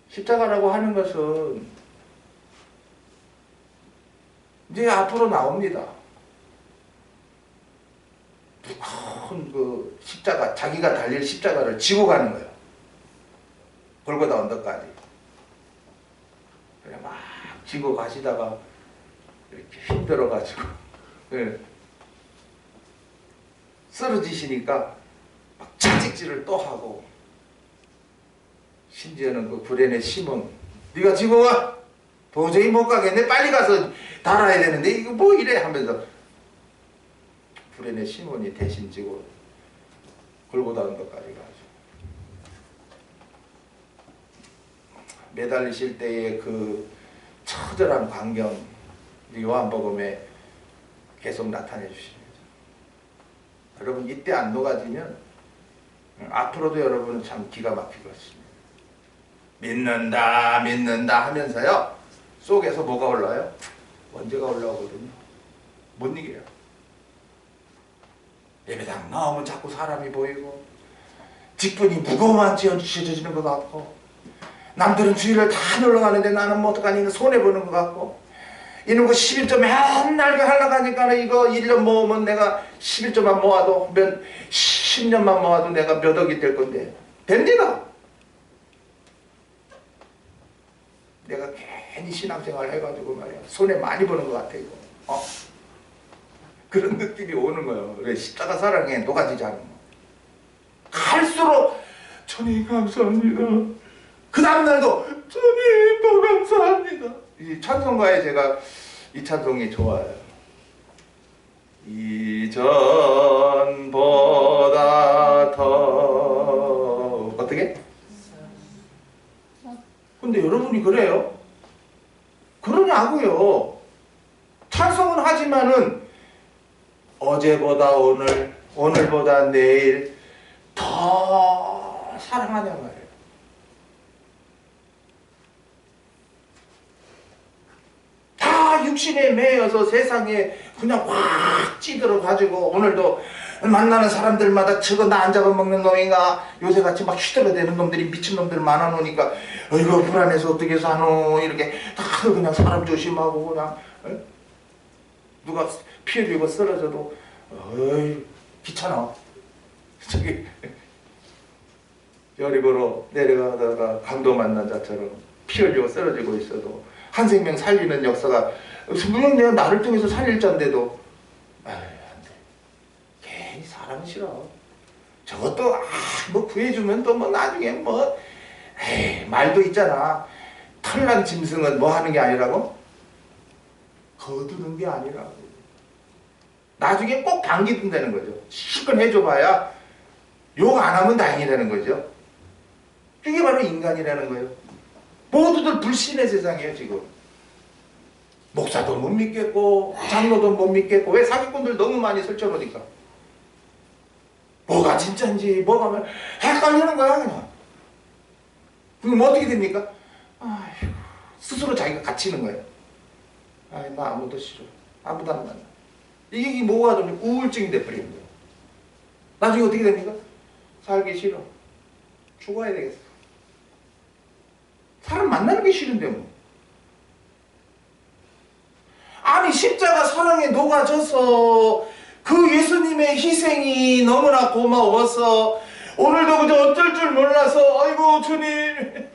A: 십자가라고 하는 것은 이제 앞으로 나옵니다. 큰 그 십자가, 자기가 달릴 십자가를 지고 가는 거예요. 골고다 언덕까지. 그래 막 지고 가시다가 이렇게 힘들어가지고 쓰러지시니까 막 채찍질을 또 하고, 심지어는 그 구레네 시몬, 네가 지고 와, 도저히 못 가겠네, 빨리 가서 달아야 되는데 이거 뭐 이래 하면서 구레네 시몬이 대신 지고 골고다 언덕까지 가죠. 매달리실 때의 그 처절한 광경, 요한복음에 계속 나타내 주십니다. 여러분 이때 안 녹아지면 앞으로도 여러분은 참 기가 막힐 것입니다. 믿는다 믿는다 하면서요, 속에서 뭐가 올라요? 원죄가 올라오거든요. 못 이겨요. 예배당 나오면 자꾸 사람이 보이고, 직분이 무거워만 지어지는 것 같고, 남들은 주일을 다 놀러 가는데 나는 뭐 어떡하니 손해보는 것 같고, 이런 거 11조 맨날 하려고 하니까 이거 1년 모으면 내가 11조만 모아도 10년만 모아도 내가 몇 억이 될 건데 됩니다. 내가 괜히 신앙생활 해가지고 말이야 손해 많이 보는 것 같아 이거. 그런 느낌이 오는 거예요. 그래 십자가 사랑에 녹아지지 않은 거. 갈수록 주님 감사합니다. 그 다음날도 주님 또 감사합니다. 이 찬송가에 제가 이 찬송이 좋아요. 이전보다 더 어떻게? 근데 여러분이 그래요? 그러냐고요. 찬송은 하지만은 어제보다 오늘, 오늘보다 내일 더 사랑하냐 말이에요. 다 육신에 매여서 세상에 그냥 확 찌들어가지고, 오늘도 만나는 사람들마다 저거 나 안 잡아먹는 놈인가, 요새같이 막 휘둘러대는 놈들이 미친놈들 많아놓으니까 어이구 불안해서 어떻게 사노, 이렇게 다 그냥 사람 조심하고 그냥 누가 피 흘리고 쓰러져도 어이 귀찮아. 저기 여리고로 내려가다가 강도 만난 자처럼 피 흘리고 쓰러지고 있어도 한 생명 살리는 역사가, 분명 내가 나를 통해서 살릴 자인데도 아유 안돼, 괜히 사람 싫어. 저것도 뭐 구해주면 또 뭐 나중에 뭐 에이, 말도 있잖아. 털난 짐승은 뭐 하는 게 아니라고? 거두는 게 아니라고. 나중에 꼭 반기든다는 거죠. 실컷 해줘봐야 욕 안 하면 다행이라는 거죠. 그게 바로 인간이라는 거예요. 모두들 불신의 세상이에요 지금. 목사도 못 믿겠고 장로도 못 믿겠고. 왜? 사기꾼들 너무 많이 설쳐놓으니까. 뭐가 진짜인지 뭐가 헷갈리는 거야 그냥. 그럼 어떻게 됩니까? 아휴, 스스로 자기가 갇히는 거예요. 아이, 나 아무도 싫어. 아무도 안 만나. 이게 뭐가 되면 우울증이 돼버리는 거예요. 나중에 어떻게 됩니까? 살기 싫어. 죽어야 되겠어. 사람 만나는 게 싫은데 뭐. 아니 십자가 사랑에 녹아져서 그 예수님의 희생이 너무나 고마워서 오늘도 그저 어쩔 줄 몰라서 아이고 주님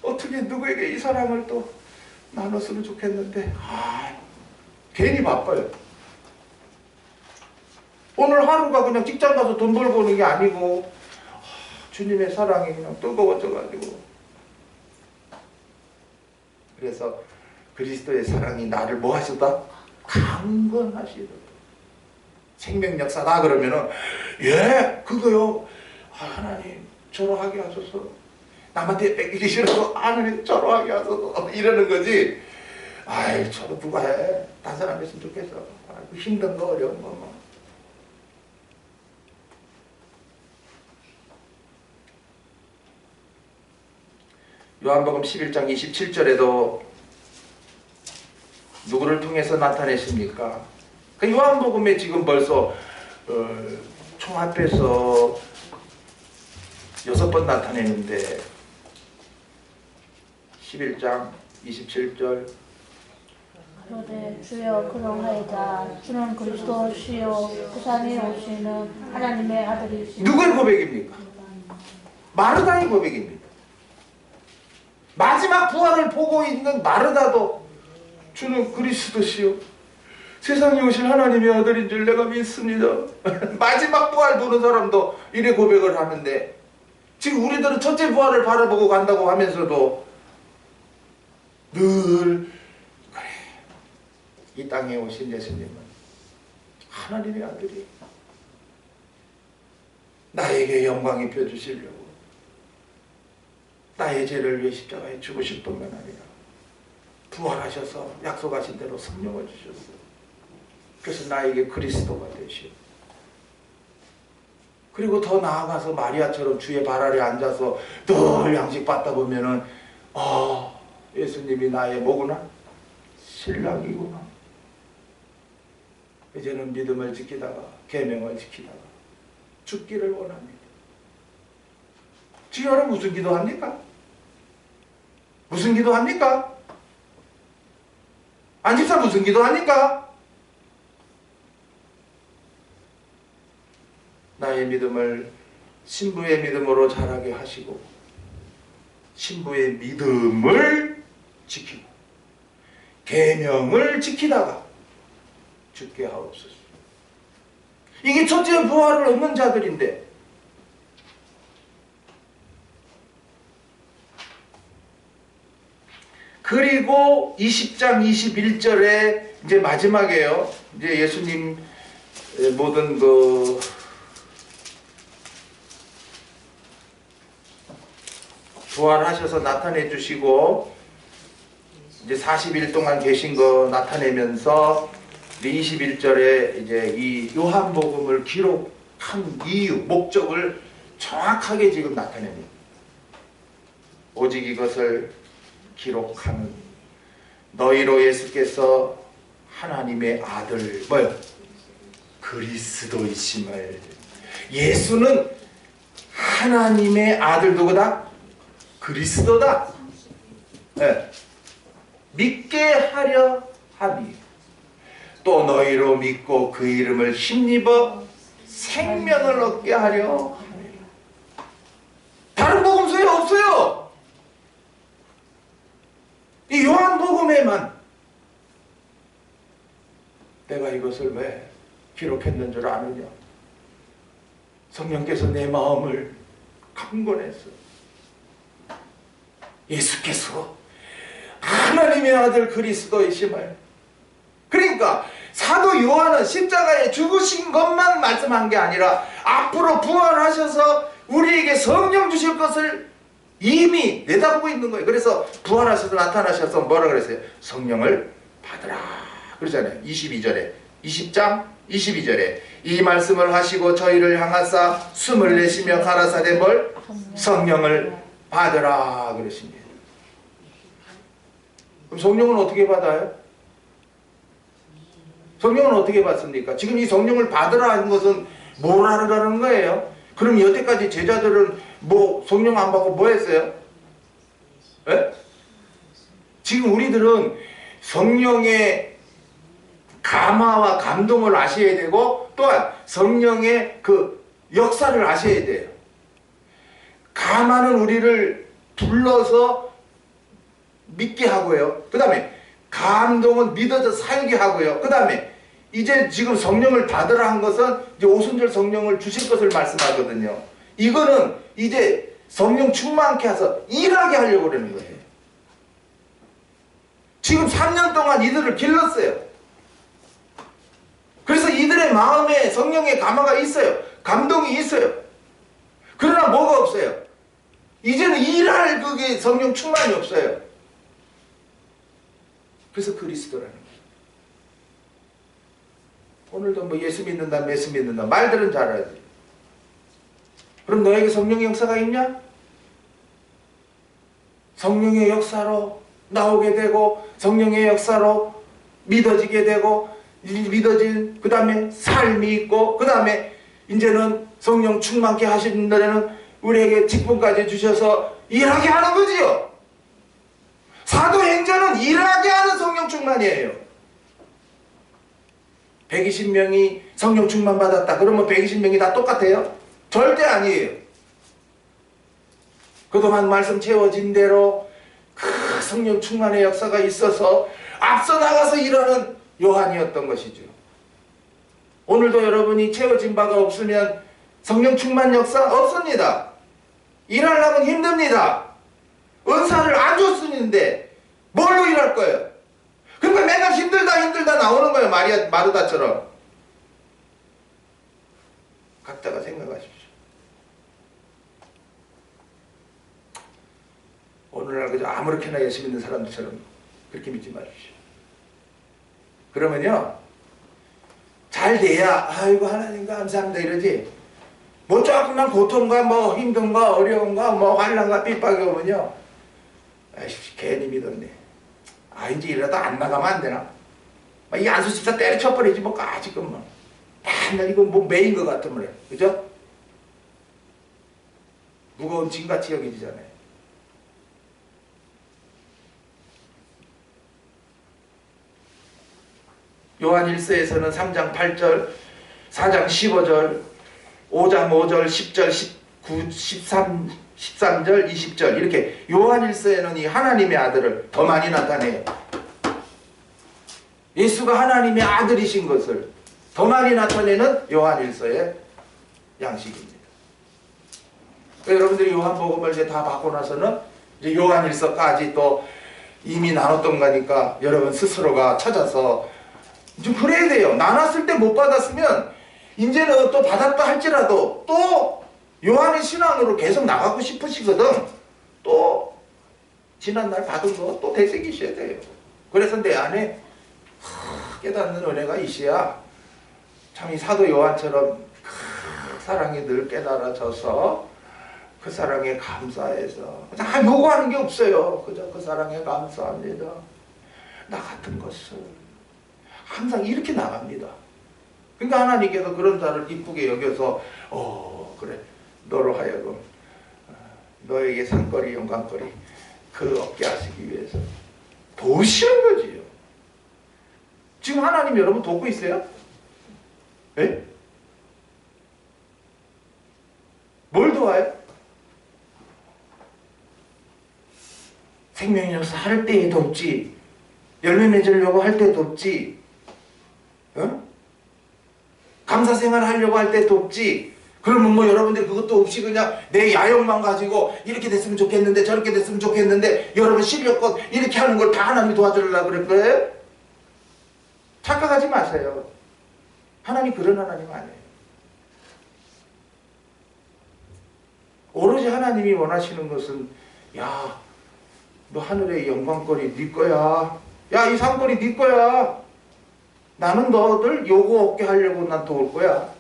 A: 어떻게 누구에게 이 사랑을 또 나눴으면 좋겠는데 괜히 바빠요. 오늘 하루가 그냥 직장 가서 돈 벌고 오는 게 아니고 주님의 사랑이 그냥 뜨거워져가지고. 그래서 그리스도의 사랑이 나를 뭐 하시다? 강건하시다. 생명역사다 그러면은 예 그거요. 하나님 저러 하게 하소서. 남한테 뺏기기 싫어서 하나님 저러 하게 하소서 이러는 거지. 아이 저러 누가 해. 다른 사람 했으면 좋겠어. 아이고, 힘든 거 어려운 거 뭐. 요한복음 11장 27절에도 누구를 통해서 나타내십니까? 그 요한복음에 지금 벌써 총합해서 6번 나타내는데 11장 27절
B: 그런데 주여 그러하이다. 주는 그리스도시요 세상에 오시는 하나님의 아들이시니.
A: 누구의 고백입니까? 마르다의 고백입니다. 마지막 부활을 보고 있는 마르다도 주는 그리스도시요 세상에 오신 하나님의 아들인 줄 내가 믿습니다. 마지막 부활 보는 사람도 이래 고백을 하는데 지금 우리들은 첫째 부활을 바라보고 간다고 하면서도 늘 그래 이 땅에 오신 예수님은 하나님의 아들이 나에게 영광 입혀주시려고 나의 죄를 위해 십자가에 죽으실 뿐만 아니라 부활하셔서 약속하신 대로 성령을 주셨어요. 그래서 나에게 그리스도가 되시오. 그리고 더 나아가서 마리아처럼 주의 발 아래 앉아서 늘 양식 받다 보면은 예수님이 나의 뭐구나? 신랑이구나. 이제는 믿음을 지키다가 계명을 지키다가 죽기를 원합니다. 지금 여러분 무슨 기도합니까? 무슨 기도합니까? 안집사 무슨 기도합니까? 나의 믿음을 신부의 믿음으로 자라게 하시고 신부의 믿음을 지키고 계명을 지키다가 죽게 하옵소서. 이게 첫째 부활을 얻는 자들인데 그리고 20장 21절에 이제 마지막에요. 이제 예수님 모든 부활하셔서 나타내 주시고 이제 40일 동안 계신 거 나타내면서 21절에 이제 이 요한복음을 기록한 이유, 목적을 정확하게 지금 나타냅니다. 오직 이것을 기록하는 너희로 예수께서 하나님의 아들 뭐요? 그리스도이심을. 예수는 하나님의 아들 누구다? 그리스도다. 네. 믿게 하려 함이 또 너희로 믿고 그 이름을 힘입어 생명을 얻게 하려 함이라. 다른 복음서에 없어요. 이 요한복음에만 내가 이것을 왜 기록했는 줄 아느냐? 성령께서 내 마음을 강권했어. 예수께서 하나님의 아들 그리스도이심을. 그러니까 사도 요한은 십자가에 죽으신 것만 말씀한 게 아니라 앞으로 부활하셔서 우리에게 성령 주실 것을 이미 내다보고 있는 거예요. 그래서 부활하셔서 나타나셔서 뭐라 그랬어요? 성령을 받으라 그러잖아요. 22절에 20장 22절에 이 말씀을 하시고 저희를 향하사 숨을 내쉬며 가라사대 뭘? 성령을 받으라 그러십니다. 그럼 성령은 어떻게 받아요? 성령은 어떻게 받습니까? 지금 이 성령을 받으라 하는 것은 뭘 하라는 거예요? 그럼 여태까지 제자들은 뭐 성령 안 받고 뭐 했어요? 에? 지금 우리들은 성령의 감화와 감동을 아셔야 되고 또한 성령의 그 역사를 아셔야 돼요. 감화는 우리를 불러서 믿게 하고요. 그 다음에 감동은 믿어져 살게 하고요. 그 다음에 이제 지금 성령을 받으라 한 것은 이제 오순절 성령을 주실 것을 말씀하거든요. 이거는 이제 성령 충만케 해서 일하게 하려고 그러는 거예요. 지금 3년 동안 이들을 길렀어요. 그래서 이들의 마음에 성령의 감화가 있어요. 감동이 있어요. 그러나 뭐가 없어요? 이제는 일할 그게 성령 충만이 없어요. 그래서 그리스도라는 거예요. 오늘도 뭐 예수 믿는다, 메스 믿는다 말들은 잘하지. 그럼 너에게 성령의 역사가 있냐? 성령의 역사로 나오게 되고 성령의 역사로 믿어지게 되고 믿어진 그 다음에 삶이 있고 그 다음에 이제는 성령 충만케 하시는 날에는 우리에게 직분까지 주셔서 일하게 하는 거지요. 사도행전은 일하게 하는 성령 충만이에요. 120명이 성령 충만 받았다. 그러면 120명이 다 똑같아요? 절대 아니에요. 그동안 말씀 채워진 대로 그 성령 충만의 역사가 있어서 앞서 나가서 일하는 요한이었던 것이죠. 오늘도 여러분이 채워진 바가 없으면 성령 충만 역사 없습니다. 일하려면 힘듭니다. 은사를 안 줬으는데 뭘로 일할 거예요? 그러니까 맨날 힘들다 나오는 거예요. 마르다처럼. 각자가 생각하십시오. 오늘날 그저 아무렇게나 열심히 있는 사람들처럼 그렇게 믿지 마십시오. 그러면요 잘 돼야 아이고 하나님 감사합니다 이러지, 뭐 조금만 고통과 뭐 힘든가 어려움과 뭐 환난과 핍박이 오면요 아이씨 괜히 믿었네, 아 이제 이러다 안 나가면 안 되나, 이 안수 집사 때려쳐버리지 뭐 까짓건 뭐 맨날 이거 뭐 매인 것 같으면 그죠? 무거운 짐같이 여기지잖아요. 요한 1서에서는 3장 8절, 4장 15절, 5장 5절, 10절, 19, 13절, 20절 이렇게 요한 1서에는 이 하나님의 아들을 더 많이 나타내요. 예수가 하나님의 아들이신 것을 더 많이 나타내는 요한 1서의 양식입니다. 여러분들이 요한복음을 이제 다 받고 나서는 이제 요한 1서까지 또 이미 나눴던 거니까 여러분 스스로가 찾아서 좀 그래야 돼요. 나눴을 때 못 받았으면 이제는 또 받았다 할지라도 또 요한의 신앙으로 계속 나가고 싶으시거든. 또 지난날 받은 거 또 되새기셔야 돼요. 그래서 내 안에 깨닫는 은혜가 있어야 참 이 사도 요한처럼 그 사랑이 늘 깨달아져서 그 사랑에 감사해서 다 요구하는 게 없어요. 그저 그 사랑에 감사합니다. 나 같은 것을 항상 이렇게 나갑니다. 그러니까 하나님께서 그런 자를 이쁘게 여겨서 그래 너로 하여금 너에게 상거리 영광거리 그 얻게 하시기 위해서 도우시는 거지요. 지금 하나님 여러분 돕고 있어요? 예? 뭘 도와요? 생명연수 할 때에 돕지, 열매 맺으려고 할 때 돕지, 감사생활 하려고 할 때 돕지. 그러면 뭐 여러분들 그것도 없이 그냥 내 야욕만 가지고 이렇게 됐으면 좋겠는데 저렇게 됐으면 좋겠는데 여러분 실력껏 이렇게 하는 걸 다 하나님이 도와주려고 그럴 거예요? 착각하지 마세요. 하나님 그런 하나님 아니에요. 오로지 하나님이 원하시는 것은 야, 너 하늘의 영광거리 네 거야. 야, 이 상거리 네 거야. 나는 너들 요거 없게 하려고 난 도울 거야.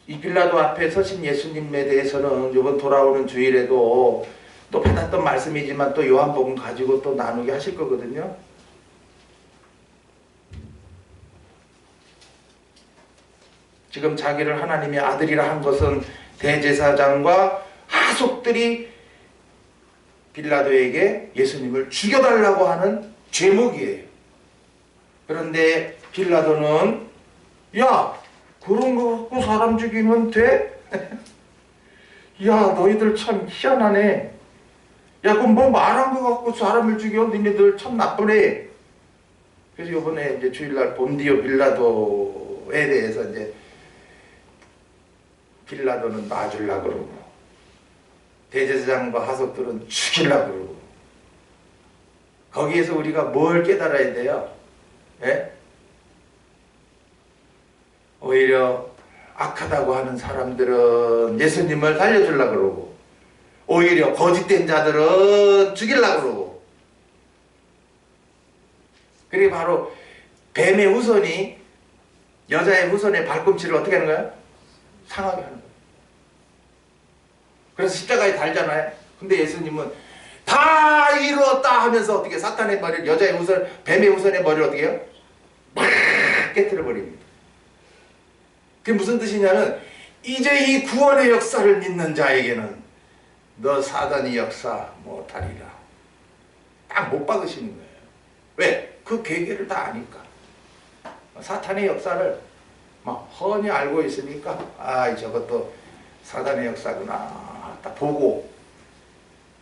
A: 이 빌라도 앞에 서신 예수님에 대해서는 이번 돌아오는 주일에도 또 받았던 말씀이지만 또 요한복음 가지고 또 나누게 하실 거거든요. 지금 자기를 하나님의 아들이라 한 것은 대제사장과 하속들이 빌라도에게 예수님을 죽여달라고 하는 죄목이에요. 그런데 빌라도는 야, 그런 거 갖고 사람 죽이면 돼? 야, 너희들 참 희한하네. 야, 그럼 뭐 말한 거 갖고 사람을 죽여? 너희들 참 나쁘네. 그래서 이번에 이제 주일날 본디오 빌라도에 대해서 이제 빌라도는 놔주려고 그러고 대제사장과 하속들은 죽이려고 그러고, 거기에서 우리가 뭘 깨달아야 돼요? 예? 오히려 악하다고 하는 사람들은 예수님을 살려주려고 그러고 오히려 거짓된 자들은 죽이려고 그러고, 그게 바로 뱀의 후손이 여자의 후손의 발꿈치를 어떻게 하는 거야? 상하게 하는 거야. 그래서 십자가에 달잖아요. 근데 예수님은 다 이루었다 하면서 어떻게 사탄의 머리를, 여자의 우선, 뱀의 우선의 머리를 어떻게 해요? 막 깨트려 버립니다. 그게 무슨 뜻이냐면 이제 이 구원의 역사를 믿는 자에게는 너 사단의 역사 못하리라. 딱 못 박으시는 거예요. 왜? 그 계계를 다 아니까. 사탄의 역사를 막 훤히 알고 있으니까 아, 저것도 사단의 역사구나 딱 보고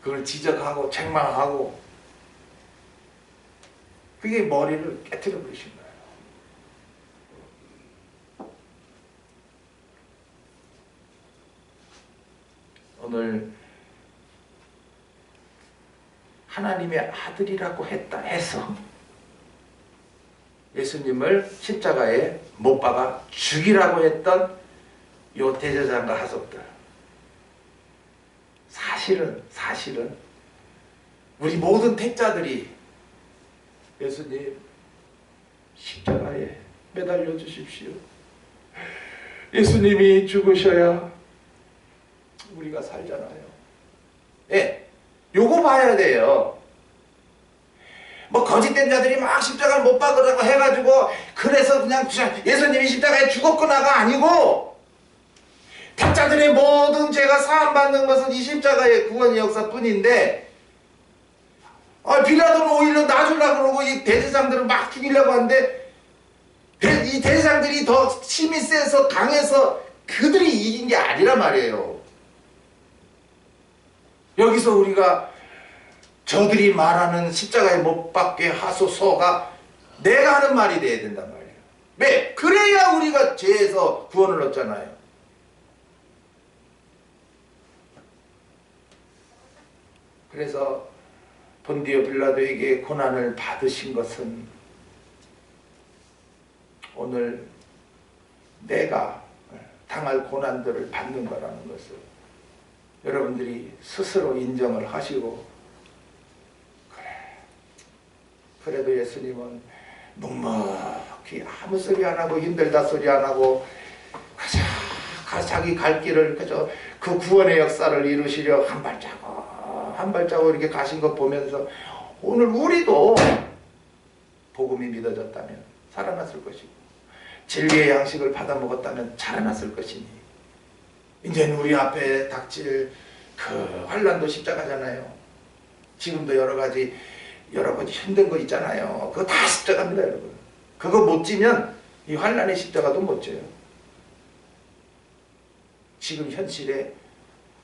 A: 그걸 지적하고 책망하고 그게 머리를 깨트려 버리신 거예요. 오늘 하나님의 아들이라고 해서 예수님을 십자가에 못 박아 죽이라고 했던 요 대제사장과 하석들, 사실은 우리 모든 택자들이 예수님 십자가에 매달려 주십시오. 예수님이 죽으셔야 우리가 살잖아요. 예, 요거 봐야 돼요. 뭐 거짓된 자들이 막 십자가를 못 박으라고 해가지고 그래서 그냥 예수님이 십자가에 죽었구나가 아니고 택자들의 모든 죄가 사함받는 것은 이 십자가의 구원의 역사뿐인데 빌라도는 오히려 놔주려고 그러고 이 대제사장들을 막 죽이려고 하는데 이 대제사장들이 더 힘이 세서 강해서 그들이 이긴 게 아니란 말이에요. 여기서 우리가 저들이 말하는 십자가에 못 박게 하소서가 내가 하는 말이 돼야 된단 말이에요. 왜? 그래야 우리가 죄에서 구원을 얻잖아요. 그래서 본디오 빌라도에게 고난을 받으신 것은 오늘 내가 당할 고난들을 받는 거라는 것을 여러분들이 스스로 인정을 하시고, 그래도 예수님은 묵묵히 아무 소리 안 하고 힘들다 소리 안 하고 자기 갈 길을 그저 그 구원의 역사를 이루시려 한 발자국 이렇게 가신 것 보면서 오늘 우리도 복음이 믿어졌다면 살아났을 것이고 진리의 양식을 받아 먹었다면 자라났을 것이니 이제는 우리 앞에 닥칠 그 환난도 십자가잖아요. 지금도 여러 가지 힘든 거 있잖아요. 그거 다 십자가입니다, 여러분. 그거 못 지면 이 환난의 십자가도 못 져요. 지금 현실에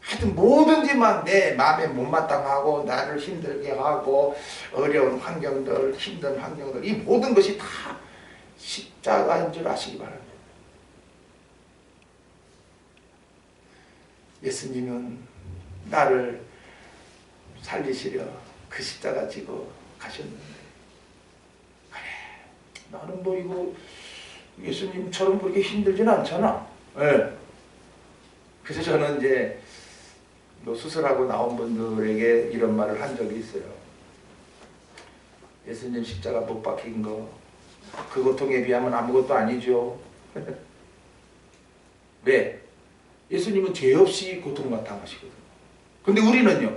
A: 하여튼 뭐든지 막 내 마음에 못마땅하고 나를 힘들게 하고 어려운 환경들, 힘든 환경들, 이 모든 것이 다 십자가인 줄 아시기 바랍니다. 예수님은 나를 살리시려 그 십자가 지고 가셨는데, 그래, 나는 뭐 이거 예수님처럼 그렇게 힘들진 않잖아. 네. 그래서 저는 이제 수술하고 나온 분들에게 이런 말을 한 적이 있어요. 예수님 십자가 못 박힌 거 그 고통에 비하면 아무것도 아니죠. 왜? 예수님은 죄 없이 고통만 당하시거든요. 근데 우리는요,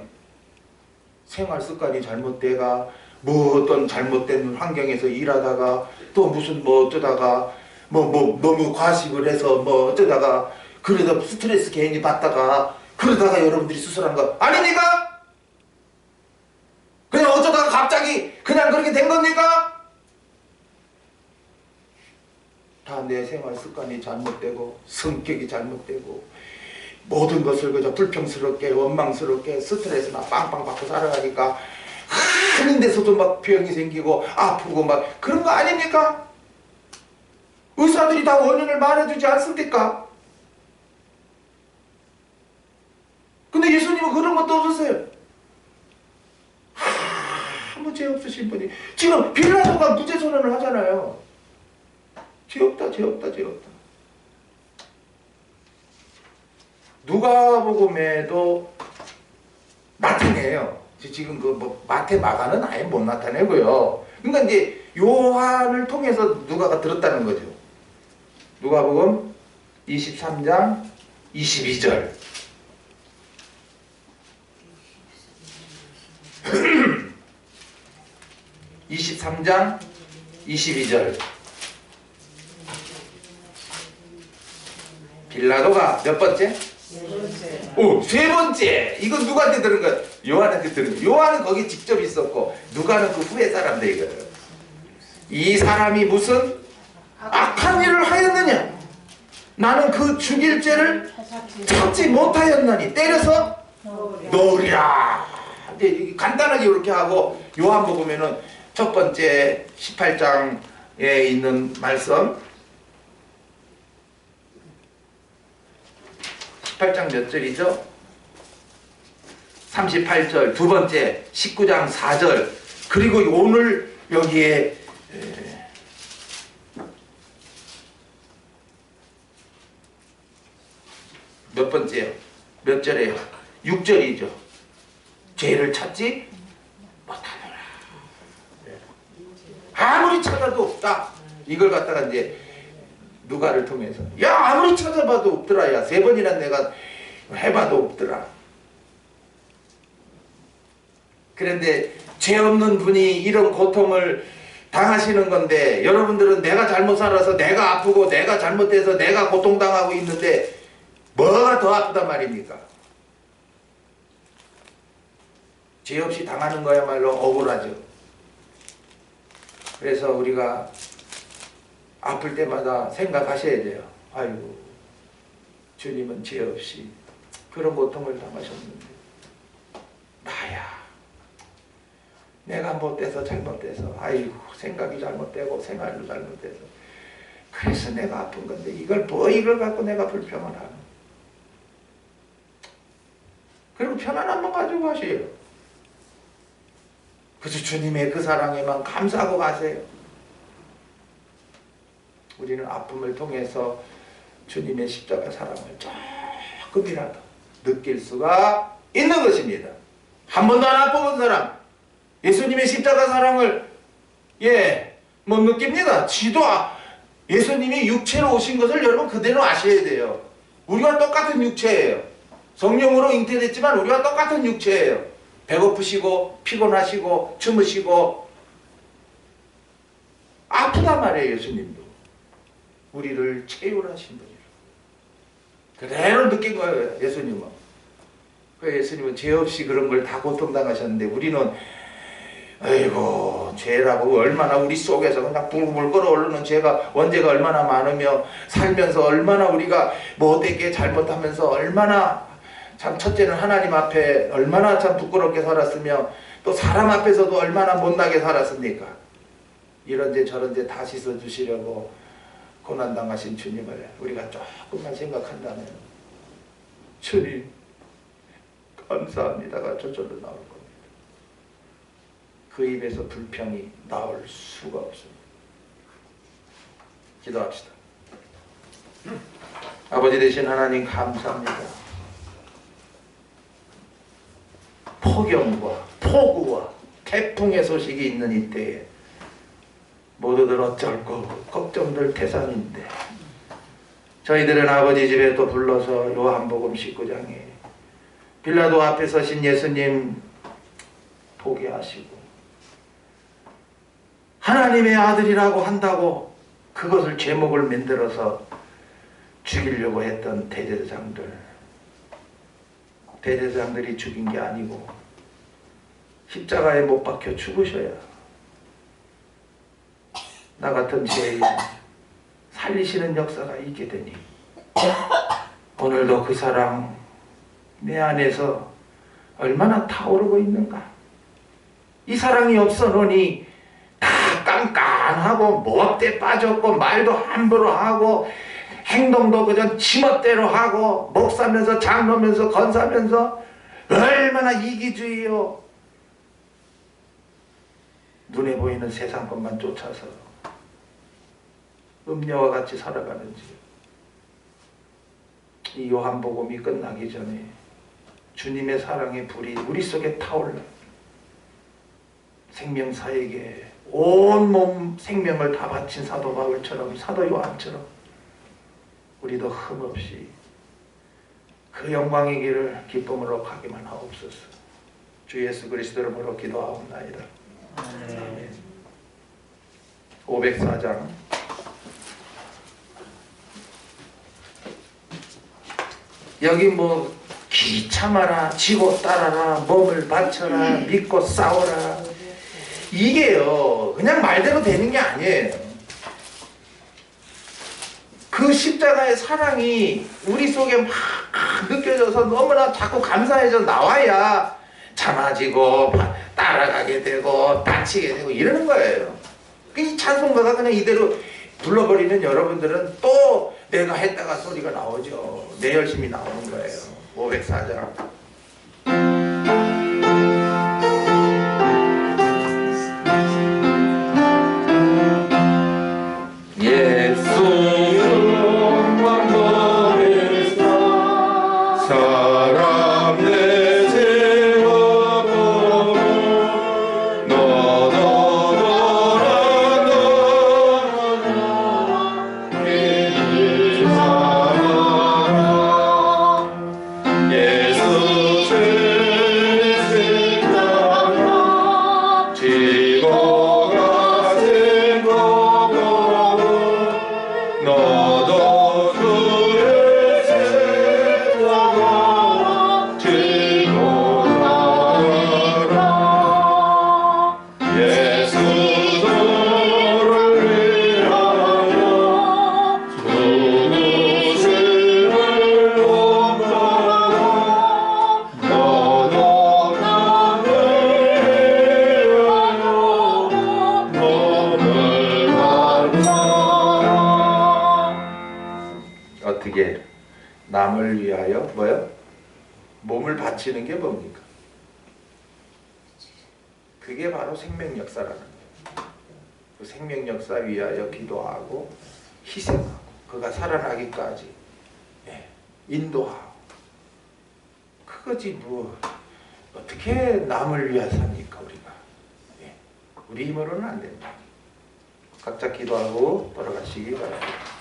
A: 생활 습관이 잘못돼가 뭐 어떤 잘못된 환경에서 일하다가 또 무슨 뭐 어쩌다가 뭐 너무 과식을 해서 뭐 어쩌다가 그러다 스트레스 괜히 받다가 그러다가 여러분들이 수술한 거 아닙니까? 그냥 어쩌다가 갑자기 그냥 그렇게 된 겁니까? 다 내 생활 습관이 잘못되고 성격이 잘못되고 모든 것을 그저 불평스럽게 원망스럽게 스트레스나 빵빵 받고 살아가니까 하는 데서도 막 병이 생기고 아프고 막 그런 거 아닙니까? 의사들이 다 원인을 말해주지 않습니까? 근데 예수님은 그런 것도 없었어요. 아무 죄 없으신 분이 지금 빌라도가 무죄 선언을 하잖아요. 죄 없다, 죄 없다, 죄 없다. 누가복음에도 나타내요. 지금 그 뭐 마태 마가는 아예 못 나타내고요. 그러니까 이제 요한을 통해서 누가가 들었다는 거죠. 누가복음 23장 22절. 23장 22절. 빌라도가 몇 번째? 오, 세 번째. 이건 누구한테 들은 거야? 요한한테 들은 거야. 요한은 거기 직접 있었고 누가는 그 후에 사람들이거든. 이 사람이 무슨 악한 일을 하였느냐? 나는 그 죽일 죄를 찾지 못하였나니 때려서 놓으리라. 근데 간단하게 이렇게 하고 요한복음에는 첫 번째 18장에 있는 말씀 18장 몇 절이죠? 38절, 두 번째 19장 4절, 그리고 오늘 여기에 몇 번째요? 몇 절이에요? 6절이죠. 죄를 찾지 못하노라. 아무리 찾아도 없다. 이걸 갖다가 이제 누가를 통해서 야 아무리 찾아봐도 없더라. 야 3번이나 내가 해봐도 없더라. 그런데 죄 없는 분이 이런 고통을 당하시는 건데 여러분들은 내가 잘못 살아서 내가 아프고 내가 잘못해서 내가 고통당하고 있는데 뭐가 더 아프단 말입니까? 죄 없이 당하는 거야말로 억울하죠. 그래서 우리가 아플 때마다 생각하셔야 돼요. 아이고 주님은 죄 없이 그런 고통을 당하셨는데 나야 내가 못돼서 잘못돼서 아이고 생각이 잘못되고 생활도 잘못돼서 그래서 내가 아픈 건데 이걸 갖고 내가 불평을 하는. 그리고 편안함만 가지고 가세요. 그래서 주님의 그 사랑에만 감사하고 가세요. 우리는 아픔을 통해서 주님의 십자가 사랑을 조금이라도 느낄 수가 있는 것입니다. 한 번도 안 아파본 사람 예수님의 십자가 사랑을 못 느낍니다. 예수님이 육체로 오신 것을 여러분 그대로 아셔야 돼요. 우리와 똑같은 육체예요. 성령으로 잉태됐지만 우리와 똑같은 육체예요. 배고프시고 피곤하시고 주무시고 아프단 말이에요. 예수님도 우리를 채울하신 분이에요. 그대로 느낀 거예요. 예수님은. 그 예수님은 죄 없이 그런 걸 다 고통당하셨는데 우리는 아이고 죄라고 얼마나 우리 속에서 그냥 불불 끓어오르는 죄가 원죄가 얼마나 많으며 살면서 얼마나 우리가 못되게 잘못하면서 얼마나 참 첫째는 하나님 앞에 얼마나 참 부끄럽게 살았으며 또 사람 앞에서도 얼마나 못나게 살았습니까? 이런 죄 저런 죄 다 씻어주시려고 고난당하신 주님을 우리가 조금만 생각한다면 주님 감사합니다가 저절로 나올 겁니다. 그 입에서 불평이 나올 수가 없습니다. 기도합시다. 아버지 되신 하나님 감사합니다. 폭염과 폭우와 태풍의 소식이 있는 이때에 모두들 어쩔 거 걱정들 태산인데 저희들은 아버지 집에 또 불러서 요한복음 19장에 빌라도 앞에 서신 예수님 보게 하시고 하나님의 아들이라고 한다고 그것을 제목을 만들어서 죽이려고 했던 대제사장들이 죽인 게 아니고 십자가에 못 박혀 죽으셔야 나 같은 죄인 살리시는 역사가 있게 되니 오늘도 그 사랑 내 안에서 얼마나 타오르고 있는가. 이 사랑이 없어놓으니 다 깐깐하고 멋대 빠졌고 말도 함부로 하고 행동도 그저 지멋대로 하고 목사면서 장로면서 건사면서 얼마나 이기주의요. 눈에 보이는 세상 것만 쫓아서 음녀와 같이 살아가는지. 이 요한복음이 끝나기 전에 주님의 사랑의 불이 우리 속에 타올라 생명사에게 온몸 생명을 다 바친 사도 바울처럼 사도 요한처럼 우리도 흠없이 그 영광의 길을 기쁨으로 가기만 하옵소서. 주 예수 그리스도 이름으로 기도하옵나이다. 아멘. 504장. 여기 뭐 기참하라, 지고 따라라, 몸을 바쳐라, 믿고 싸워라. 이게요 그냥 말대로 되는 게 아니에요. 그 십자가의 사랑이 우리 속에 막 느껴져서 너무나 자꾸 감사해져 나와야 참아지고 따라가게 되고 다치게 되고 이러는 거예요. 이 찬송가가 그냥 이대로 불러버리면 여러분들은 또 내가 했다가 소리가 나오죠. 내 열심이 나오는 거예요. 504장. 어떻게 남을 위하여 뭐요? 몸을 바치는 게 뭡니까? 그게 바로 생명역사라는 거예요. 그 생명역사 위하여 기도하고 희생하고 그가 살아나기까지 인도하고 그거지 뭐 어떻게 남을 위하여 삽니까 우리가. 우리 힘으로는 안 된다. 각자 기도하고 돌아가시기 바랍니다.